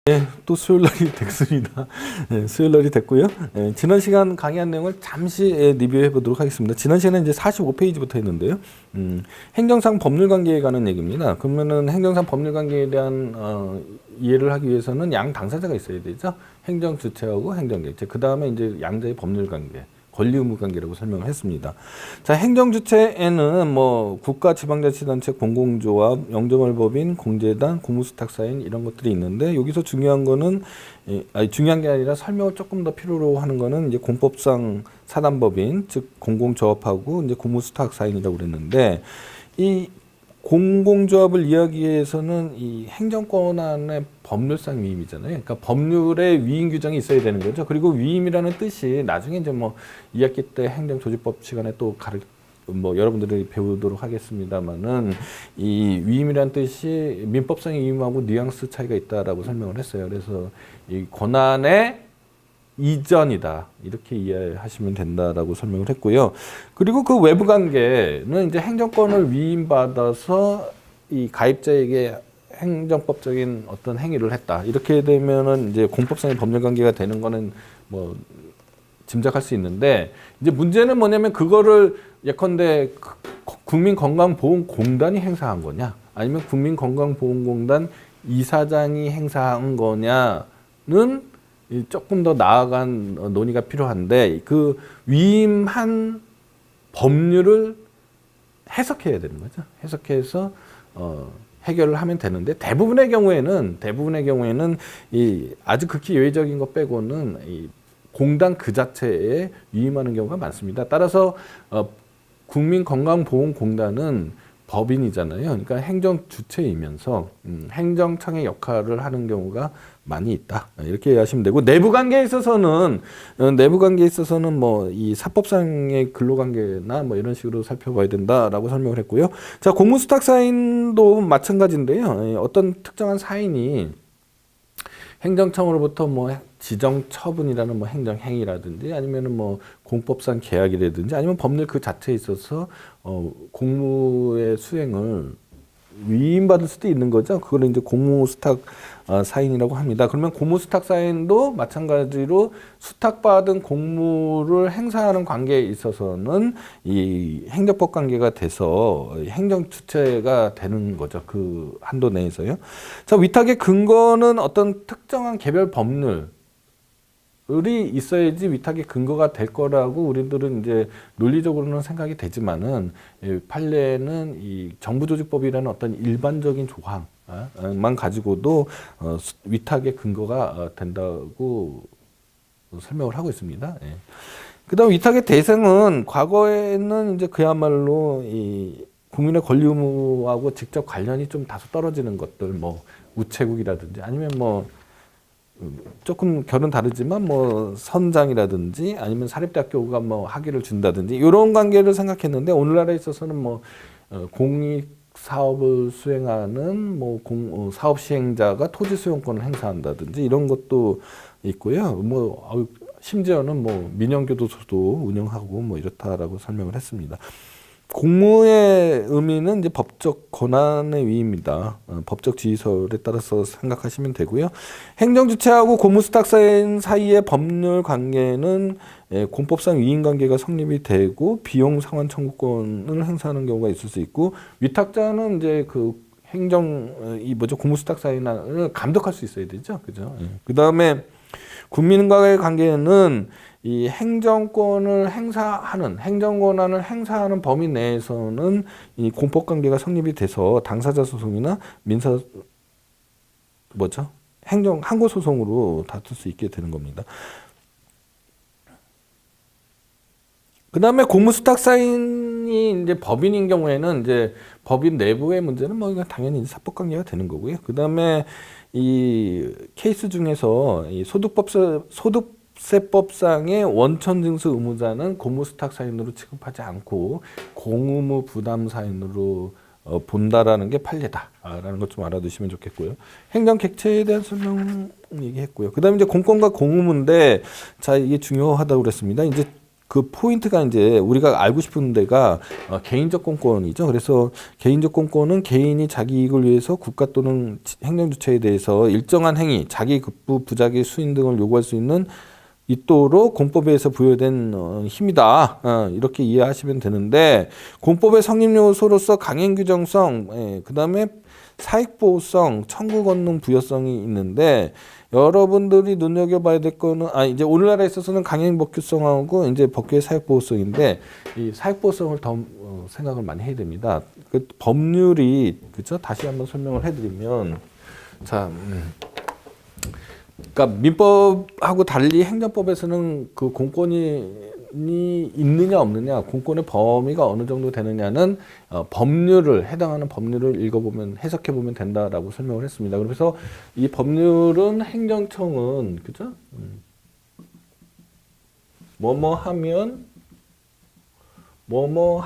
네, 또 수요일날이 됐습니다. 네, 수요일날이 됐고요. 네, 지난 시간 강의한 내용을 잠시 리뷰해 보도록 하겠습니다. 지난 시간에 이제 45페이지부터 했는데요. 행정상 법률 관계에 관한 얘기입니다. 그러면은 행정상 법률 관계에 대한 이해를 하기 위해서는 양 당사자가 있어야 되죠. 행정 주체하고 행정 객체. 그 다음에 이제 양자의 법률 관계. 권리 의무 관계라고 설명을 했습니다. 자, 행정 주체에는 뭐 국가 지방자치단체 공공조합, 영점할법인, 공제단, 공무수탁사인 이런 것들이 있는데 여기서 중요한 거는 중요한 게 아니라 설명을 조금 더 필요로 하는 거는 이제 공법상 사단법인 즉 공공조합하고 이제 공무수탁사인이라고 그랬는데 이 공공조합을 이야기해서는 이 행정권안의 법률상 위임이잖아요. 그러니까 법률의 위임 규정이 있어야 되는 거죠. 그리고 위임이라는 뜻이 나중에 이제 뭐 2학기 때 행정조직법 시간에 또 여러분들이 배우도록 하겠습니다만은 이 위임이라는 뜻이 민법상의 위임하고 뉘앙스 차이가 있다라고 설명을 했어요. 그래서 이 권한의 이전이다 이렇게 이해하시면 된다라고 설명을 했고요. 그리고 그 외부 관계는 이제 행정권을 위임받아서 이 가입자에게 행정법적인 어떤 행위를 했다 이렇게 되면은 이제 공법상의 법률 관계가 되는 거는 뭐 짐작할 수 있는데 이제 문제는 뭐냐면 그거를 예컨대 국민건강보험공단이 행사한 거냐 아니면 국민건강보험공단 이사장이 행사한 거냐는 조금 더 나아간 논의가 필요한데 그 위임한 법률을 해석해야 되는 거죠. 해석해서 해결을 하면 되는데 대부분의 경우에는 이 아주 극히 예외적인 것 빼고는 이 공단 그 자체에 위임하는 경우가 많습니다. 따라서 국민건강보험공단은 법인이잖아요. 그러니까 행정 주체이면서 행정청의 역할을 하는 경우가 많이 있다. 이렇게 이해하시면 되고 내부 관계에 있어서는 뭐 이 사법상의 근로관계나 뭐 이런 식으로 살펴봐야 된다라고 설명을 했고요. 자, 공무수탁사인도 마찬가지인데요. 어떤 특정한 사인이 행정청으로부터 뭐 지정 처분이라는 뭐 행정행위라든지 아니면은 뭐 공법상 계약이라든지 아니면 법률 그 자체에 있어서 공무의 수행을 위임받을 수도 있는 거죠. 그걸 이제 공무수탁 사인이라고 합니다. 그러면 공무수탁 사인도 마찬가지로 수탁받은 공무를 행사하는 관계에 있어서는 이 행정법 관계가 돼서 행정 주체가 되는 거죠. 그 한도 내에서요. 자, 위탁의 근거는 어떤 특정한 개별 법률 이 있어야지 위탁의 근거가 될 거라고 우리들은 이제 논리적으로는 생각이 되지만은 판례는 이 정부조직법이라는 어떤 일반적인 조항만 가지고도 위탁의 근거가 된다고 설명을 하고 있습니다. 예. 그다음 위탁의 대상은 과거에는 이제 그야말로 이 국민의 권리 의무하고 직접 관련이 좀 다소 떨어지는 것들, 뭐 우체국이라든지 아니면 뭐 조금 결은 다르지만 뭐 선장이라든지 아니면 사립대학교가 뭐 학위를 준다든지 이런 관계를 생각했는데 오늘날에 있어서는 뭐 공익 사업을 수행하는 뭐 사업 시행자가 토지 수용권을 행사한다든지 이런 것도 있고요. 뭐 심지어는 뭐 민영교도소도 운영하고 뭐 이렇다라고 설명을 했습니다. 공무의 의미는 이제 법적 권한의 위입니다. 법적 지휘설에 따라서 생각하시면 되고요. 행정주체하고 공무수탁사인 사이의 법률 관계는 공법상 위임 관계가 성립이 되고 비용 상환 청구권을 행사하는 경우가 있을 수 있고 위탁자는 이제 그 공무수탁사인을 감독할 수 있어야 되죠. 그죠? 그 다음에 국민과의 관계는 이 행정권을 행정권한을 행사하는 범위 내에서는 이 공법관계가 성립이 돼서 당사자 소송이나 항고 소송으로 다툴 수 있게 되는 겁니다. 그 다음에 공무수탁사인이 이제 법인인 경우에는 이제 법인 내부의 문제는 뭐 당연히 사법관계가 되는 거고요. 그 다음에 이 케이스 중에서 이 소득세법상의 원천징수 의무자는 공무수탁사인으로 취급하지 않고 공의무 부담사인으로 본다라는 게 판례다라는 것 좀 알아두시면 좋겠고요. 행정객체에 대한 설명 얘기했고요. 그 다음에 이제 공권과 공의무인데 자 이게 중요하다고 그랬습니다. 이제 그 포인트가 이제 우리가 알고 싶은 데가 개인적 공권이죠. 그래서 개인적 공권은 개인이 자기 이익을 위해서 국가 또는 행정 주체에 대해서 일정한 행위, 자기 급부, 부작위, 수인 등을 요구할 수 있는 있도록 공법에 의해서 부여된 힘이다. 이렇게 이해하시면 되는데 공법의 성립 요소로서 강행 규정성, 그다음에 사익보호성, 청구 권능 부여성이 있는데 여러분들이 눈여겨봐야 될 거는 이제 오늘날에 있어서는 강행 법규성하고 이제 법규의 사익보호성인데 이 사익보호성을 더 생각을 많이 해야 됩니다. 그 법률이 그죠? 다시 한번 설명을 해드리면 자. 그러니까 민법하고 달리 행정법에서는 그 공권이 있느냐 없느냐, 공권의 범위가 어느 정도 되느냐는 법률을 해당하는 법률을 읽어보면 해석해보면 된다라고 설명을 했습니다. 그래서 이 법률은 행정청은 그죠? 뭐뭐 하면 뭐뭐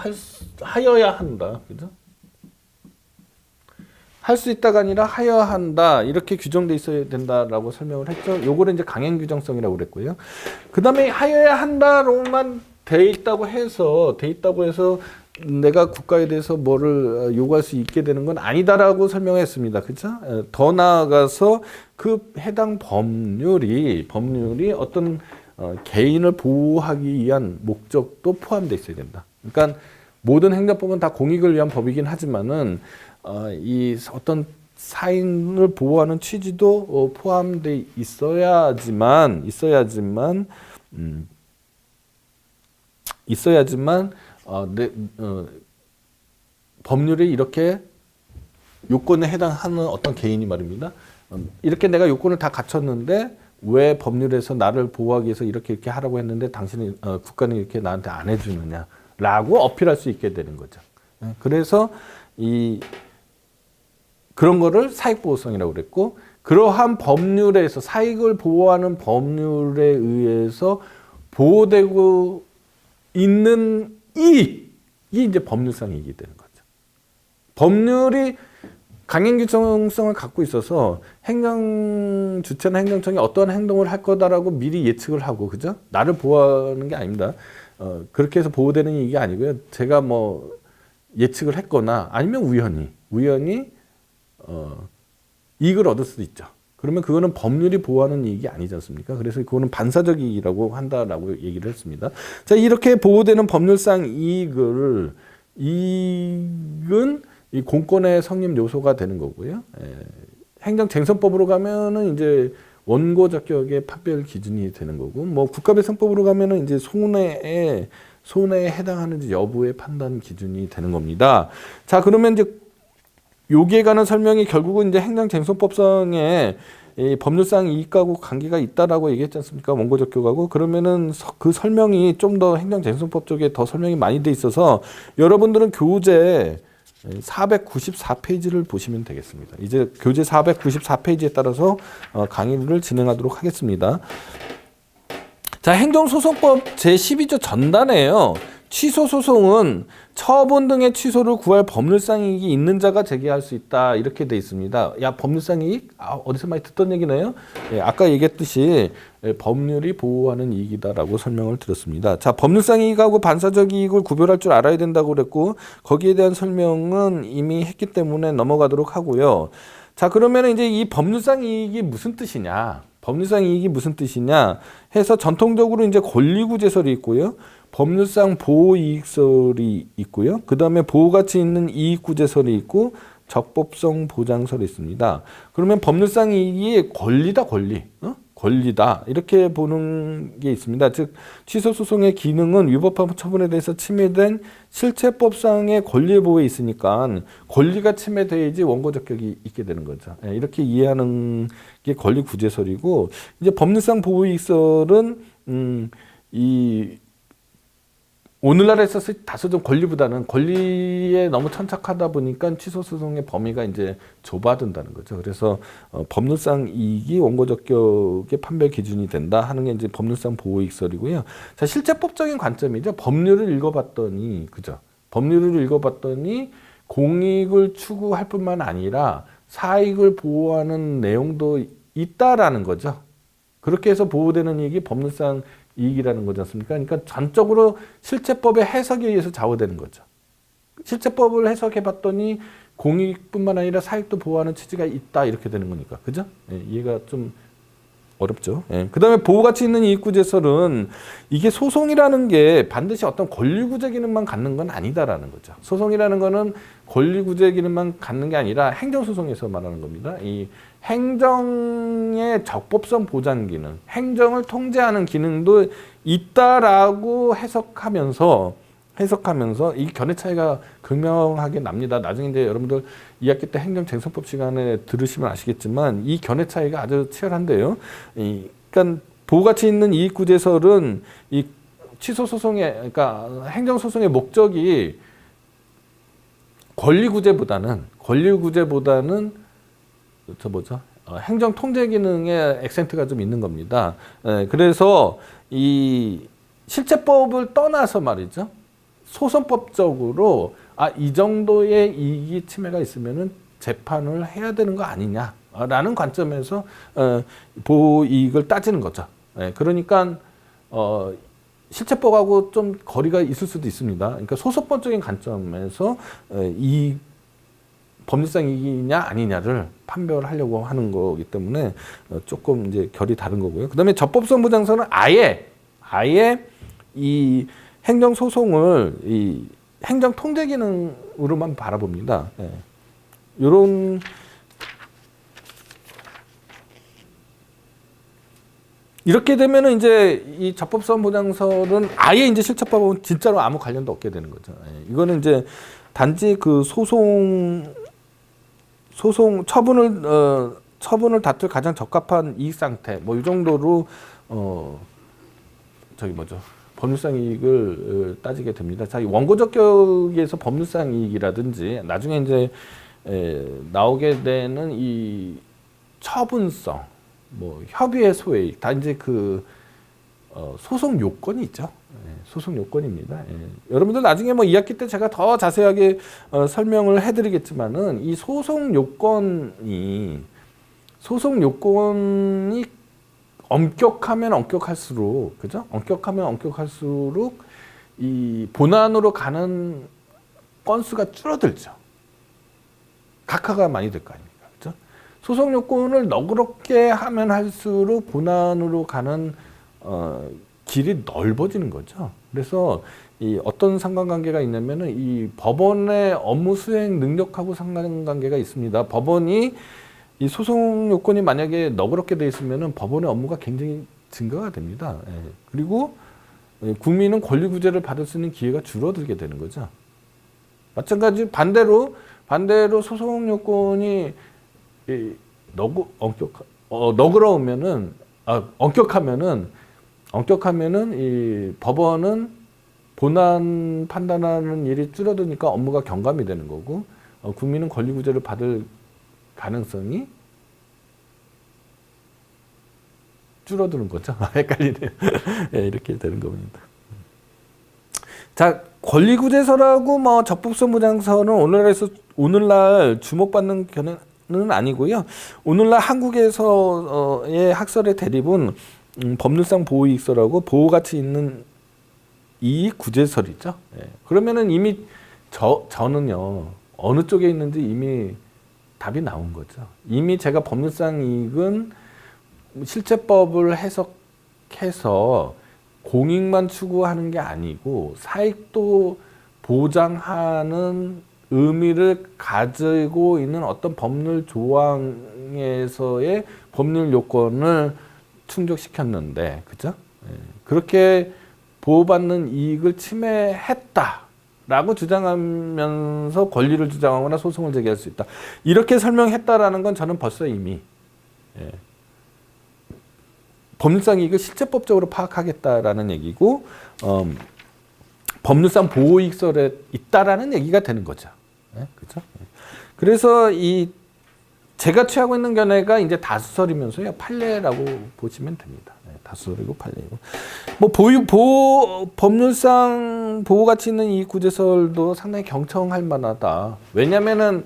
하여야 한다, 그죠? 할 수 있다가 아니라 하여야 한다 이렇게 규정돼 있어야 된다라고 설명을 했죠. 요거를 이제 강행 규정성이라고 그랬고요. 그 다음에 하여야 한다로만 돼 있다고 해서 내가 국가에 대해서 뭐를 요구할 수 있게 되는 건 아니다라고 설명했습니다. 그렇죠? 더 나아가서 그 해당 법률이 어떤 개인을 보호하기 위한 목적도 포함되어 있어야 된다. 그러니까 모든 행정법은 다 공익을 위한 법이긴 하지만은 이 어떤 사인을 보호하는 취지도 포함돼 있어야지만 법률이 이렇게 요건에 해당하는 어떤 개인이 말입니다. 이렇게 내가 요건을 다 갖췄는데 왜 법률에서 나를 보호하기 위해서 이렇게 하라고 했는데 당신은 국가는 이렇게 나한테 안 해주느냐라고 어필할 수 있게 되는 거죠. 그래서 그런 거를 사익보호성이라고 그랬고 그러한 법률에서 사익을 보호하는 법률에 의해서 보호되고 있는 이익이 이제 법률상 이익이 되는 거죠. 법률이 강행 규정성을 갖고 있어서 행정 주체나 행정청이 어떠한 행동을 할 거다라고 미리 예측을 하고 그죠? 나를 보호하는 게 아닙니다. 그렇게 해서 보호되는 이익이 아니고요. 제가 뭐 예측을 했거나 아니면 우연히 이익을 얻을 수도 있죠. 그러면 그거는 법률이 보호하는 이익이 아니지 않습니까? 그래서 그거는 반사적 이익이라고 한다라고 얘기를 했습니다. 자, 이렇게 보호되는 법률상 이익은 이 공권의 성립 요소가 되는 거고요. 행정쟁선법으로 가면은 이제 원고적격의 판별 기준이 되는 거고, 뭐 국가배상법으로 가면은 이제 손해에 해당하는지 여부의 판단 기준이 되는 겁니다. 자, 그러면 이제 여기에 관한 설명이 결국은 이제 행정쟁선법상의 이 법률상 이익하고 관계가 있다라고 얘기했지 않습니까? 원고적격하고. 그러면은 그 설명이 좀 더 행정쟁선법 쪽에 더 설명이 많이 돼 있어서 여러분들은 교재 494페이지를 보시면 되겠습니다. 이제 교재 494페이지에 따라서 강의를 진행하도록 하겠습니다. 자, 행정소송법 제12조 전단에요. 취소소송은 처분 등의 취소를 구할 법률상 이익이 있는 자가 제기할 수 있다. 이렇게 돼 있습니다. 야, 법률상 이익? 어디서 많이 듣던 얘기네요. 아까 얘기했듯이 법률이 보호하는 이익이다라고 설명을 드렸습니다. 자, 법률상 이익하고 반사적 이익을 구별할 줄 알아야 된다고 그랬고 거기에 대한 설명은 이미 했기 때문에 넘어가도록 하고요. 자, 그러면 이제 이 법률상 이익이 무슨 뜻이냐? 법률상 이익이 무슨 뜻이냐 해서 전통적으로 이제 권리구제설이 있고요. 법률상 보호이익설이 있고요. 그 다음에 보호가치 있는 이익구제설이 있고 적법성 보장설이 있습니다. 그러면 법률상 이익이 권리다 이렇게 보는 게 있습니다. 즉 취소소송의 기능은 위법한 처분에 대해서 침해된 실체법상의 권리 보호에 있으니까 권리가 침해돼야지 원고적격이 있게 되는 거죠. 이렇게 이해하는 게 권리구제설이고 이제 법률상 보호이익설은 오늘날에 있어서 다소 좀 권리에 너무 천착하다 보니까 취소소송의 범위가 이제 좁아든다는 거죠. 그래서 법률상 이익이 원고적격의 판별 기준이 된다 하는 게 이제 법률상 보호이익설이고요. 자, 실제법적인 관점이죠. 법률을 읽어봤더니 공익을 추구할 뿐만 아니라 사익을 보호하는 내용도 있다라는 거죠. 그렇게 해서 보호되는 이익이 법률상 이익이라는 거지 않습니까? 그러니까 전적으로 실체법의 해석에 의해서 좌우되는 거죠. 실체법을 해석해 봤더니 공익뿐만 아니라 사익도 보호하는 취지가 있다 이렇게 되는 거니까. 그죠? 예, 이해가 좀 어렵죠. 예. 그 다음에 보호가치 있는 이익구제설은 이게 소송이라는 게 반드시 어떤 권리구제 기능만 갖는 건 아니다라는 거죠. 소송이라는 거는 권리구제 기능만 갖는 게 아니라 행정소송에서 말하는 겁니다. 이 행정의 적법성 보장 기능, 행정을 통제하는 기능도 있다라고 해석하면서 이 견해 차이가 극명하게 납니다. 나중에 이제 여러분들 2학기 때 행정쟁선법 시간에 들으시면 아시겠지만 이 견해 차이가 아주 치열한데요. 그러니까 보호가치 있는 이익구제설은 이 취소소송의 그러니까 행정소송의 목적이 권리구제보다는 행정 통제 기능에 액센트가 좀 있는 겁니다. 그래서 이 실체법을 떠나서 말이죠. 소송법적으로 이 정도의 이익이 침해가 있으면은 재판을 해야 되는 거 아니냐라는 관점에서 보호이익을 따지는 거죠. 그러니까 실체법하고 좀 거리가 있을 수도 있습니다. 그러니까 소송법적인 관점에서 이 법률상 이익이냐 아니냐를 판별하려고 하는 거기 때문에 조금 이제 결이 다른 거고요. 그다음에 적법성 보장서는 아예 이 행정 소송을 이 행정 통제 기능으로만 바라봅니다. 이런 이렇게 되면은 이제 이 적법성 보장설은 아예 이제 실체법은 진짜로 아무 관련도 없게 되는 거죠. 이거는 이제 단지 그 소송 처분을 다툴 가장 적합한 이익 상태 뭐 이 정도로 법률상 이익을 따지게 됩니다. 자, 원고적 격에서 법률상 이익이라든지 나중에 이제 나오게 되는 이 처분성, 뭐 협의의 소외이익, 다 이제 그 소송 요건이 있죠. 소송 요건입니다. 여러분들 나중에 뭐 2학기 때 제가 더 자세하게 설명을 해드리겠지만은 이 소송 요건이 엄격하면 엄격할수록, 그죠? 엄격하면 엄격할수록 이 본안으로 가는 건수가 줄어들죠. 각하가 많이 될 거 아닙니까? 그죠? 소송 요건을 너그럽게 하면 할수록 본안으로 가는 길이 넓어지는 거죠. 그래서 이 어떤 상관관계가 있냐면은 이 법원의 업무 수행 능력하고 상관관계가 있습니다. 법원이 이 소송 요건이 만약에 너그럽게 돼 있으면은 법원의 업무가 굉장히 증가가 됩니다. 그리고 국민은 권리 구제를 받을 수 있는 기회가 줄어들게 되는 거죠. 마찬가지 반대로 소송 요건이 엄격하면은 이 법원은 본안 판단하는 일이 줄어드니까 업무가 경감이 되는 거고 국민은 권리 구제를 받을 가능성이 줄어드는 거죠. 헷갈리네요. 이렇게 되는 겁니다. 자, 권리구제설하고 뭐 적법성 보장설은 오늘날 주목받는 견해는 아니고요. 오늘날 한국에서의 학설의 대립은 법률상 보호이익설하고 보호가치 있는 이익구제설이죠. 그러면은 이미 저는요 어느 쪽에 있는지 이미 답이 나온 거죠. 이미 제가 법률상 이익은 실체법을 해석해서 공익만 추구하는 게 아니고 사익도 보장하는 의미를 가지고 있는 어떤 법률 조항에서의 법률 요건을 충족시켰는데, 그죠? 그렇게 보호받는 이익을 침해했다라고 주장하면서 권리를 주장하거나 소송을 제기할 수 있다. 이렇게 설명했다라는 건 저는 벌써 이미 법률상 이익을 실체법적으로 파악하겠다라는 얘기고, 법률상 보호이익설에 있다라는 얘기가 되는 거죠. 그렇죠? 그래서 제가 취하고 있는 견해가 이제 다수설이면서요 판례라고 보시면 됩니다. 다수설이고 판례이고, 뭐 법률상 보호가치 있는 이익구제설도 상당히 경청할 만하다. 왜냐하면은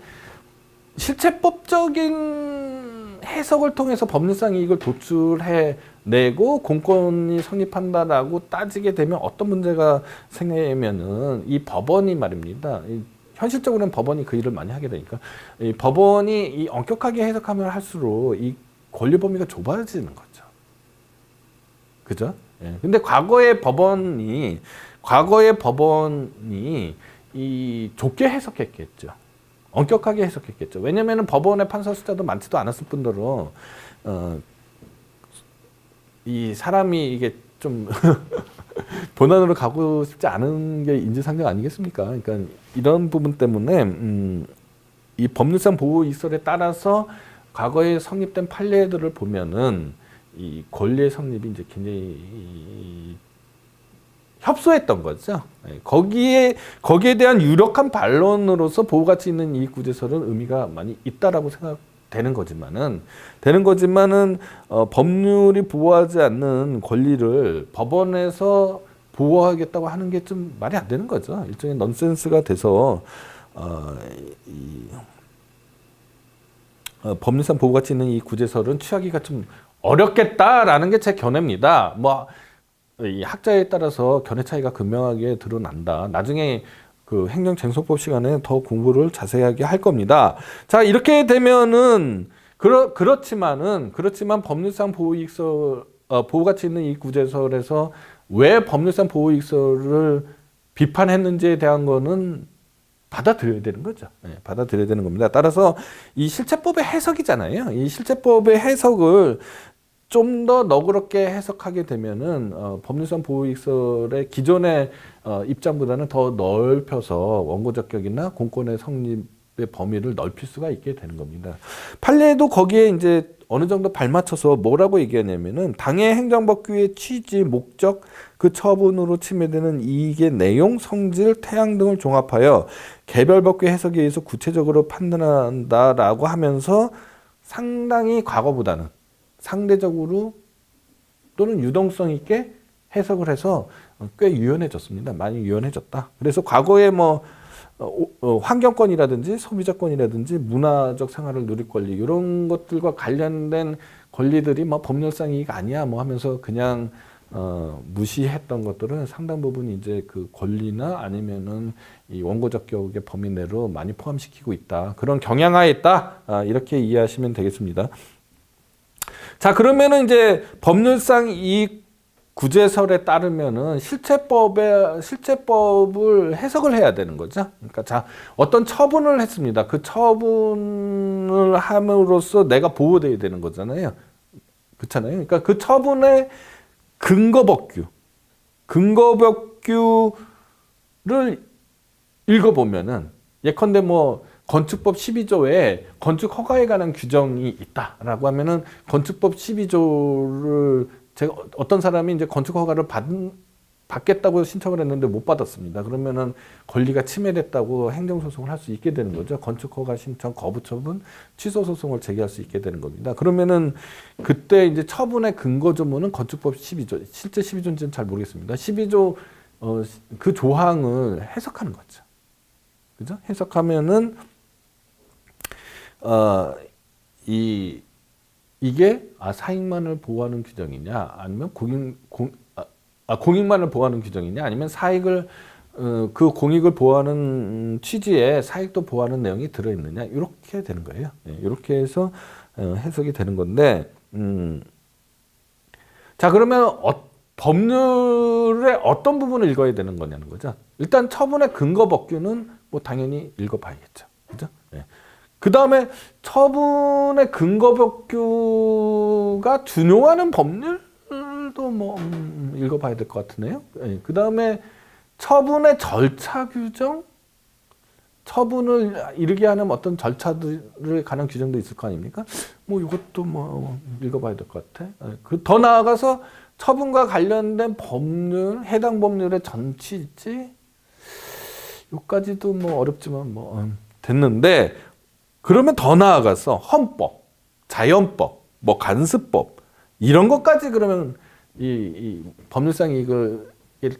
실체법적인 해석을 통해서 법률상 이익을 도출해 내고 공권이 성립한다라고 따지게 되면 어떤 문제가 생기냐면은 이 법원이 말입니다. 현실적으로는 법원이 그 일을 많이 하게 되니까 이 법원이 이 엄격하게 해석하면 할수록 이 권리 범위가 좁아지는 거죠. 그죠? 예. 근데 과거의 법원이 이 좁게 해석했겠죠. 엄격하게 해석했겠죠. 왜냐면은 법원의 판사 숫자도 많지도 않았을 뿐더러 이 사람이 이게 좀 본안으로 가고 싶지 않은 게 인지상정 아니겠습니까? 그러니까 이런 부분 때문에 이 법률상 보호 이설에 따라서 과거에 성립된 판례들을 보면은 이 권리의 성립이 이제 굉장히 협소했던 거죠. 거기에 대한 유력한 반론으로서 보호 가치 있는 이익 구제설은 의미가 많이 있다라고 생각되는 거지만은 법률이 보호하지 않는 권리를 법원에서 보호하겠다고 하는 게 좀 말이 안 되는 거죠. 일종의 넌센스가 돼서 법률상 보호 가치 있는 이 구제설은 취하기가 좀 어렵겠다라는 게 제 견해입니다. 이 학자에 따라서 견해 차이가 극명하게 드러난다. 나중에 그 행정쟁소법 시간에 더 공부를 자세하게 할 겁니다. 자, 이렇게 되면은 그렇지만 법률상 보호 가치 있는 이 구제설에서 왜 법률상 보호 이익설을 비판했는지에 대한 거는 받아들여야 되는 거죠. 네, 받아들여야 되는 겁니다. 따라서 이 실체법의 해석이잖아요. 이 실체법의 해석을 좀 더 너그럽게 해석하게 되면은 법률상 보호이익설의 기존의 입장보다는 더 넓혀서 원고적격이나 공권의 성립의 범위를 넓힐 수가 있게 되는 겁니다. 판례도 거기에 이제 어느 정도 발맞춰서 뭐라고 얘기하냐면은 당해 행정법규의 취지, 목적, 그 처분으로 침해되는 이익의 내용, 성질, 태양 등을 종합하여 개별 법규 해석에 의해서 구체적으로 판단한다라고 하면서 상당히 과거보다는 상대적으로 또는 유동성 있게 해석을 해서 꽤 유연해졌습니다. 많이 유연해졌다. 그래서 과거에 환경권이라든지 소비자권이라든지 문화적 생활을 누릴 권리 이런 것들과 관련된 권리들이 법률상 이익 아니야 하면서 그냥 무시했던 것들은 상당 부분 이제 그 권리나 아니면은 이 원고적격의 범위 내로 많이 포함시키고 있다. 그런 경향하에 있다. 이렇게 이해하시면 되겠습니다. 자, 그러면은 이제 법률상 이익 구제설에 따르면은 실체법을 해석을 해야 되는 거죠. 그러니까 자, 어떤 처분을 했습니다. 그 처분을 함으로써 내가 보호돼야 되는 거잖아요. 그렇잖아요. 그러니까 그 처분의 근거법규를 읽어보면은 예컨대 건축법 12조에 건축 허가에 관한 규정이 있다라고 하면은 건축법 12조를 제가 어떤 사람이 이제 건축 허가를 받겠다고 신청을 했는데 못 받았습니다. 그러면은 권리가 침해됐다고 행정소송을 할 수 있게 되는 거죠. 건축 허가 신청 거부 처분, 취소 소송을 제기할 수 있게 되는 겁니다. 그러면은 그때 이제 처분의 근거 조문은 건축법 12조, 실제 12조인지는 잘 모르겠습니다. 12조 그 조항을 해석하는 거죠. 그죠? 해석하면은 이게 사익만을 보호하는 규정이냐, 아니면 공익만을 보호하는 규정이냐, 아니면 사익을 그 공익을 보호하는 취지에 사익도 보호하는 내용이 들어있느냐, 이렇게 되는 거예요. 이렇게 해서 해석이 되는 건데, 자, 그러면 법률의 어떤 부분을 읽어야 되는 거냐는 거죠. 일단 처분의 근거 법규는 당연히 읽어봐야겠죠. 그죠? 그 다음에 처분의 근거 법규가 준용하는 법률도 읽어봐야 될 것 같으네요. 그 다음에 처분의 절차 규정, 처분을 이르게 하는 어떤 절차들에 관한 규정도 있을 거 아닙니까? 이것도 읽어봐야 될 것 같아. 더 나아가서 처분과 관련된 법률, 해당 법률의 전치지, 여기까지도 어렵지만 됐는데, 그러면 더 나아가서 헌법, 자연법, 간습법 이런 것까지 그러면 이 법률상 이걸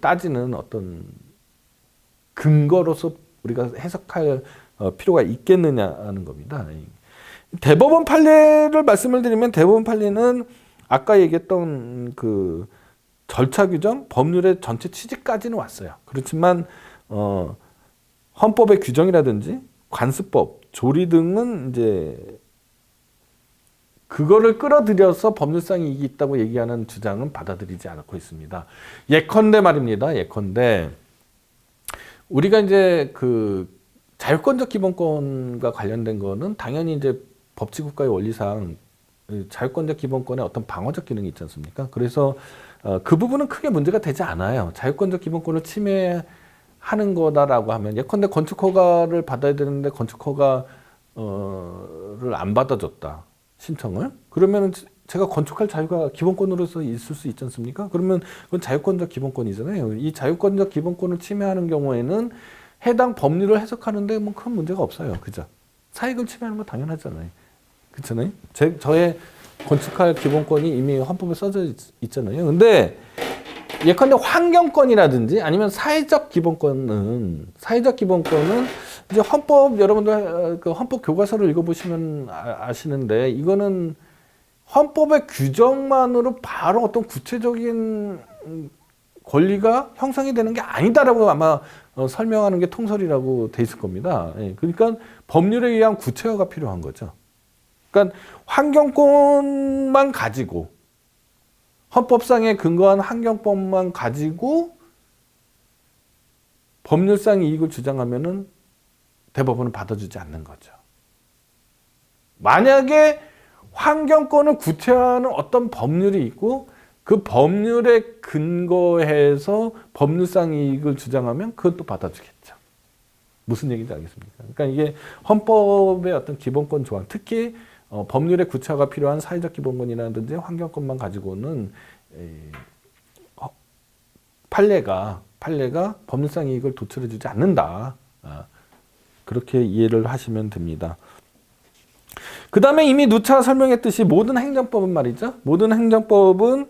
따지는 어떤 근거로서 우리가 해석할 필요가 있겠느냐는 겁니다. 대법원 판례를 말씀을 드리면 대법원 판례는 아까 얘기했던 그 절차 규정, 법률의 전체 취지까지는 왔어요. 그렇지만 헌법의 규정이라든지 관습법, 조리 등은 이제 그거를 끌어들여서 법률상 이익이 있다고 얘기하는 주장은 받아들이지 않고 있습니다. 예컨대 말입니다. 예컨대 우리가 이제 그 자유권적 기본권과 관련된 거는 당연히 이제 법치국가의 원리상 자유권적 기본권의 어떤 방어적 기능이 있지 않습니까? 그래서 그 부분은 크게 문제가 되지 않아요. 자유권적 기본권을 침해하는 거다라고 하면 예컨대 건축 허가를 받아야 되는데 건축 허가를 안 받아줬다. 신청을. 그러면 제가 건축할 자유가 기본권으로서 있을 수 있지 않습니까? 그러면 그건 자유권적 기본권이잖아요. 이 자유권적 기본권을 침해하는 경우에는 해당 법률을 해석하는데 뭐 큰 문제가 없어요. 그죠? 사익을 침해하는 건 당연하잖아요. 그렇잖아요. 저의 건축할 기본권이 이미 헌법에 써져 있잖아요. 근데 예컨대 환경권이라든지 아니면 사회적 기본권은 이제 헌법 여러분들 그 헌법 교과서를 읽어보시면 아시는데 이거는 헌법의 규정만으로 바로 어떤 구체적인 권리가 형성이 되는 게 아니다라고 아마 설명하는 게 통설이라고 돼 있을 겁니다. 예, 그러니까 법률에 의한 구체화가 필요한 거죠. 그러니까 환경권만 가지고 헌법상에 근거한 환경법만 가지고 법률상 이익을 주장하면은 대법원은 받아주지 않는 거죠. 만약에 환경권을 구체화하는 어떤 법률이 있고 그 법률에 근거해서 법률상 이익을 주장하면 그것도 받아주겠죠. 무슨 얘기인지 알겠습니까? 그러니까 이게 헌법의 어떤 기본권 조항, 특히 법률의 구체화가 필요한 사회적 기본권이라든지 환경권만 가지고는 판례가 법률상 이익을 도출해주지 않는다. 그렇게 이해를 하시면 됩니다. 그 다음에 이미 누차 설명했듯이 모든 행정법은 말이죠. 모든 행정법은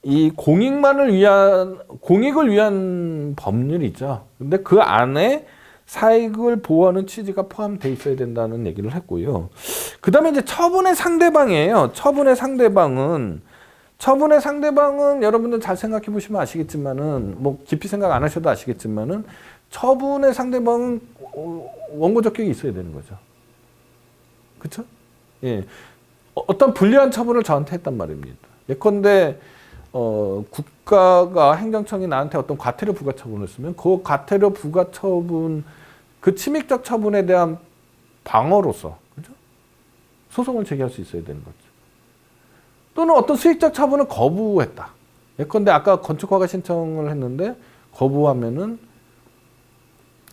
이 공익을 위한 법률이죠. 근데 그 안에 사익을 보호하는 취지가 포함되어 있어야 된다는 얘기를 했고요. 그 다음에 이제 처분의 상대방이에요. 처분의 상대방은 여러분들 잘 생각해 보시면 아시겠지만은, 뭐 깊이 생각 안 하셔도 아시겠지만은, 처분의 상대방은 원고 적격이 있어야 되는 거죠. 그쵸? 예. 어떤 불리한 처분을 저한테 했단 말입니다. 예컨대, 국가가 행정청이 나한테 어떤 과태료 부과 처분을 했으면 그 과태료 부과 처분, 그 침익적 처분에 대한 방어로서, 그죠? 소송을 제기할 수 있어야 되는 거죠. 또는 어떤 수익적 처분을 거부했다. 예컨대 아까 건축허가 신청을 했는데 거부하면은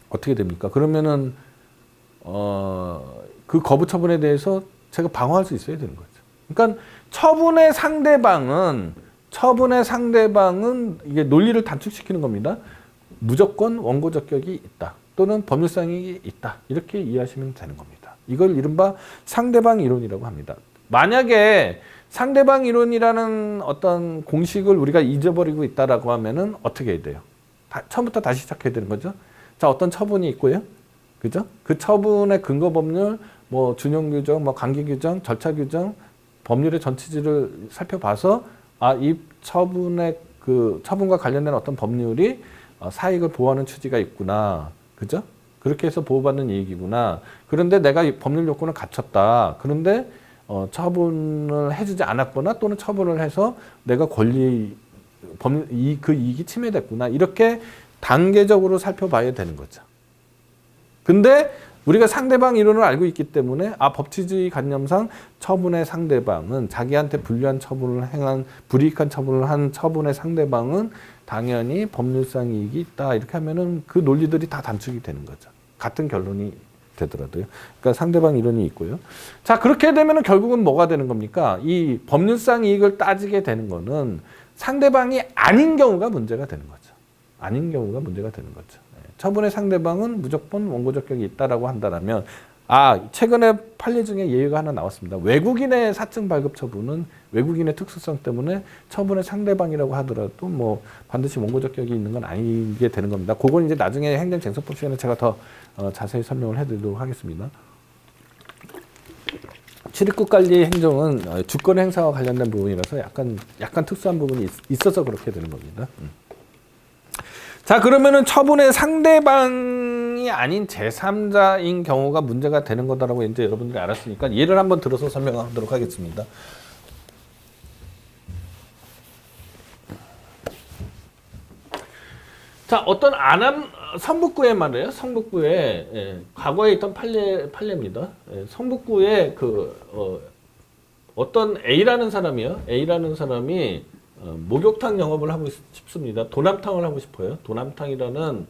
어떻게 됩니까? 그러면은 그 거부 처분에 대해서 제가 방어할 수 있어야 되는 거죠. 그러니까 처분의 상대방은 이게 논리를 단축시키는 겁니다. 무조건 원고 적격이 있다. 또는 법률상이 있다. 이렇게 이해하시면 되는 겁니다. 이걸 이른바 상대방 이론이라고 합니다. 만약에 상대방 이론이라는 어떤 공식을 우리가 잊어버리고 있다라고 하면은 어떻게 해야 돼요? 처음부터 다시 시작해야 되는 거죠. 자, 어떤 처분이 있고요. 그죠? 그 처분의 근거 법률, 뭐 준용 규정, 뭐 관계 규정, 절차 규정, 법률의 전체지를 살펴봐서 이 처분의 그 처분과 관련된 어떤 법률이 사익을 보호하는 취지가 있구나. 그죠? 그렇게 해서 보호받는 이익이구나. 그런데 내가 법률 요건을 갖췄다. 그런데 처분을 해주지 않았거나 또는 처분을 해서 내가 그 이익이 침해됐구나. 이렇게 단계적으로 살펴봐야 되는 거죠. 근데 우리가 상대방 이론을 알고 있기 때문에 법치주의 관념상 처분의 상대방은 자기한테 불리한 처분을 행한 불이익한 처분을 한 처분의 상대방은 당연히 법률상 이익이 있다. 이렇게 하면은 그 논리들이 다 단축이 되는 거죠. 같은 결론이 되더라도요. 그러니까 상대방 이론이 있고요. 자, 그렇게 되면은 결국은 뭐가 되는 겁니까? 이 법률상 이익을 따지게 되는 거는 상대방이 아닌 경우가 문제가 되는 거죠. 아닌 경우가 문제가 되는 거죠. 처분의 상대방은 무조건 원고 적격이 있다라고 한다면 최근에 판례 중에 예외가 하나 나왔습니다. 외국인의 사증 발급 처분은 외국인의 특수성 때문에 처분의 상대방이라고 하더라도 뭐 반드시 원고 적격이 있는 건 아니게 되는 겁니다. 그건 이제 나중에 행정쟁서법 시간에 제가 더 자세히 설명을 해드리도록 하겠습니다. 출입국 관리 행정은 주권 행사와 관련된 부분이라서 약간 특수한 부분이 있어서 그렇게 되는 겁니다. 자, 그러면은 처분의 상대방이 아닌 제3자인 경우가 문제가 되는 거다라고 이제 여러분들이 알았으니까 예를 한번 들어서 설명하도록 하겠습니다. 자, 어떤 성북구에 말이에요. 성북구에 과거에 있던 판례입니다. 성북구에 어떤 A라는 사람이요. A라는 사람이 목욕탕 영업을 하고 싶습니다. 도남탕을 하고 싶어요. 도남탕이라는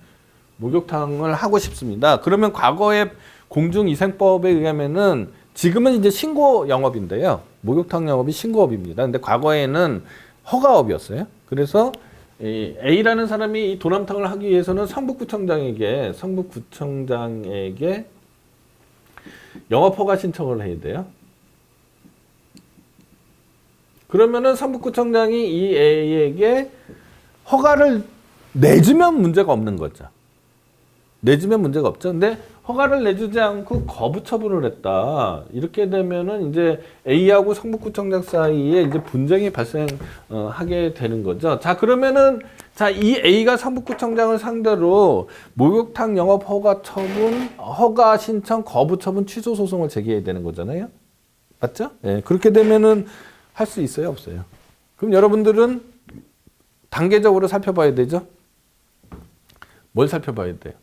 목욕탕을 하고 싶습니다. 그러면 과거의 공중위생법에 의하면은 지금은 이제 신고 영업인데요. 목욕탕 영업이 신고업입니다. 근데 과거에는 허가업이었어요. 그래서 A라는 사람이 이 도남탕을 하기 위해서는 성북구청장에게 영업허가 신청을 해야 돼요. 그러면은 성북구청장이 이 A에게 허가를 내주면 문제가 없는 거죠. 내주면 문제가 없죠. 근데 허가를 내주지 않고 거부 처분을 했다. 이렇게 되면은 이제 A하고 성북구청장 사이에 이제 분쟁이 발생하게 되는 거죠. 자, 그러면은 이 A가 성북구청장을 상대로 목욕탕 영업 허가 처분, 허가 신청, 거부 처분, 취소 소송을 제기해야 되는 거잖아요. 맞죠? 예, 그렇게 되면은 할 수 있어요, 없어요? 그럼 여러분들은 단계적으로 살펴봐야 되죠? 뭘 살펴봐야 돼요?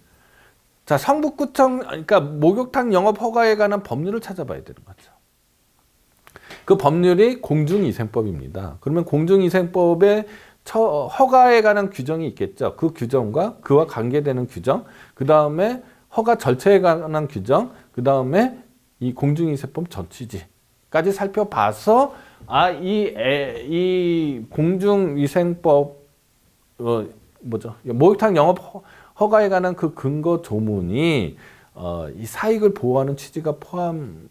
자, 그러니까 목욕탕 영업 허가에 관한 법률을 찾아봐야 되는 거죠. 그 법률이 공중위생법입니다. 그러면 공중위생법에 허가에 관한 규정이 있겠죠. 그 규정과 그와 관계되는 규정, 그 다음에 허가 절차에 관한 규정, 그 다음에 이 공중위생법 전취지까지 살펴봐서 이 공중위생법 목욕탕 영업 허가에 관한 그 근거 조문이 이 사익을 보호하는 취지가 포함돼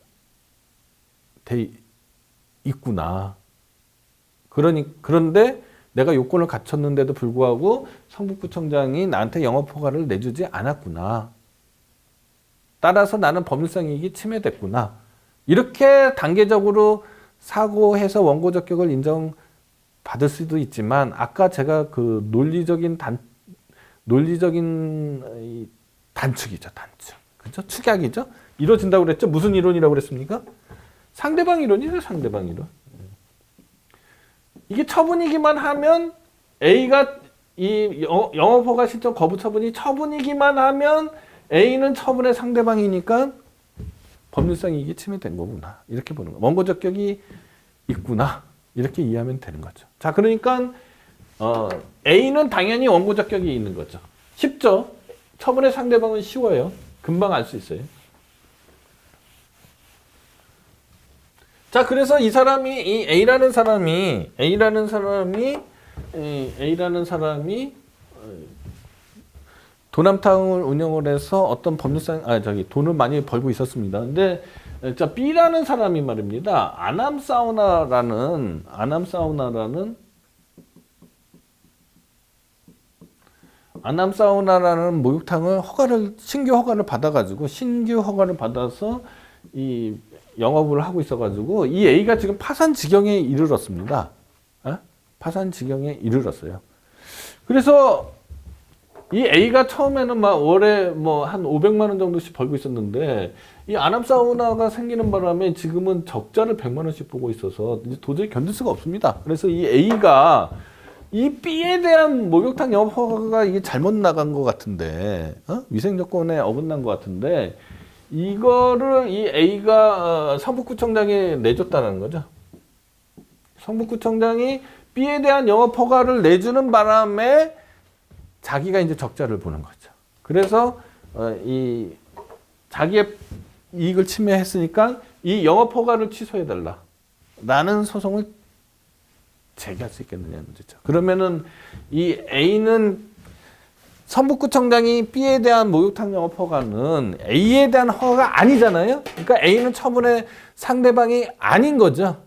있구나. 그런데 내가 요건을 갖췄는데도 불구하고 성북구청장이 나한테 영업 허가를 내주지 않았구나. 따라서 나는 법률상 이익이 침해됐구나. 이렇게 단계적으로 사고해서 원고 적격을 인정받을 수도 있지만 아까 제가 그 논리적인 단축이죠, 단축. 그죠? 축약이죠? 이루어진다고 그랬죠? 무슨 이론이라고 그랬습니까? 상대방 이론이죠, 상대방 이론. 이게 처분이기만 하면 A가 이 영업허가 신청 거부 처분이 처분이기만 하면 A는 처분의 상대방이니까 법률상 이게 침해된 거구나. 이렇게 보는 거. 원고 적격이 있구나. 이렇게 이해하면 되는 거죠. 자, 그러니까 A는 당연히 원고 적격이 있는 거죠. 쉽죠? 처분의 상대방은 쉬워요. 금방 알 수 있어요. 자, 그래서 이 A라는 사람이 도남탕을 운영을 해서 어떤 법률상 돈을 많이 벌고 있었습니다. 근데 자, B라는 사람이 말입니다. 아남사우나라는 목욕탕을 신규 허가를 받아서 이 영업을 하고 있어가지고 이 A가 지금 파산 지경에 이르렀습니다. 파산 지경에 이르렀어요. 그래서 이 A가 처음에는 월에 한 500만 원 정도씩 벌고 있었는데 이 아남사우나가 생기는 바람에 지금은 적자를 100만 원씩 보고 있어서 이제 도저히 견딜 수가 없습니다. 그래서 이 A가 이 B에 대한 목욕탕 영업 허가가 이게 잘못 나간 것 같은데, 위생 조건에 어긋난 것 같은데, 이거를 이 A가 성북구청장에 내줬다는 거죠. 성북구청장이 B에 대한 영업 허가를 내주는 바람에 자기가 이제 적자를 보는 거죠. 그래서 이 자기의 이익을 침해했으니까 이 영업 허가를 취소해달라. 라는 소송을 제기할 수 있겠느냐는 문제죠. 그러면은 이 A는 성북구청장이 B에 대한 목욕탕 영업 허가는 A에 대한 허가가 아니잖아요. 그러니까 A는 처분의 상대방이 아닌 거죠.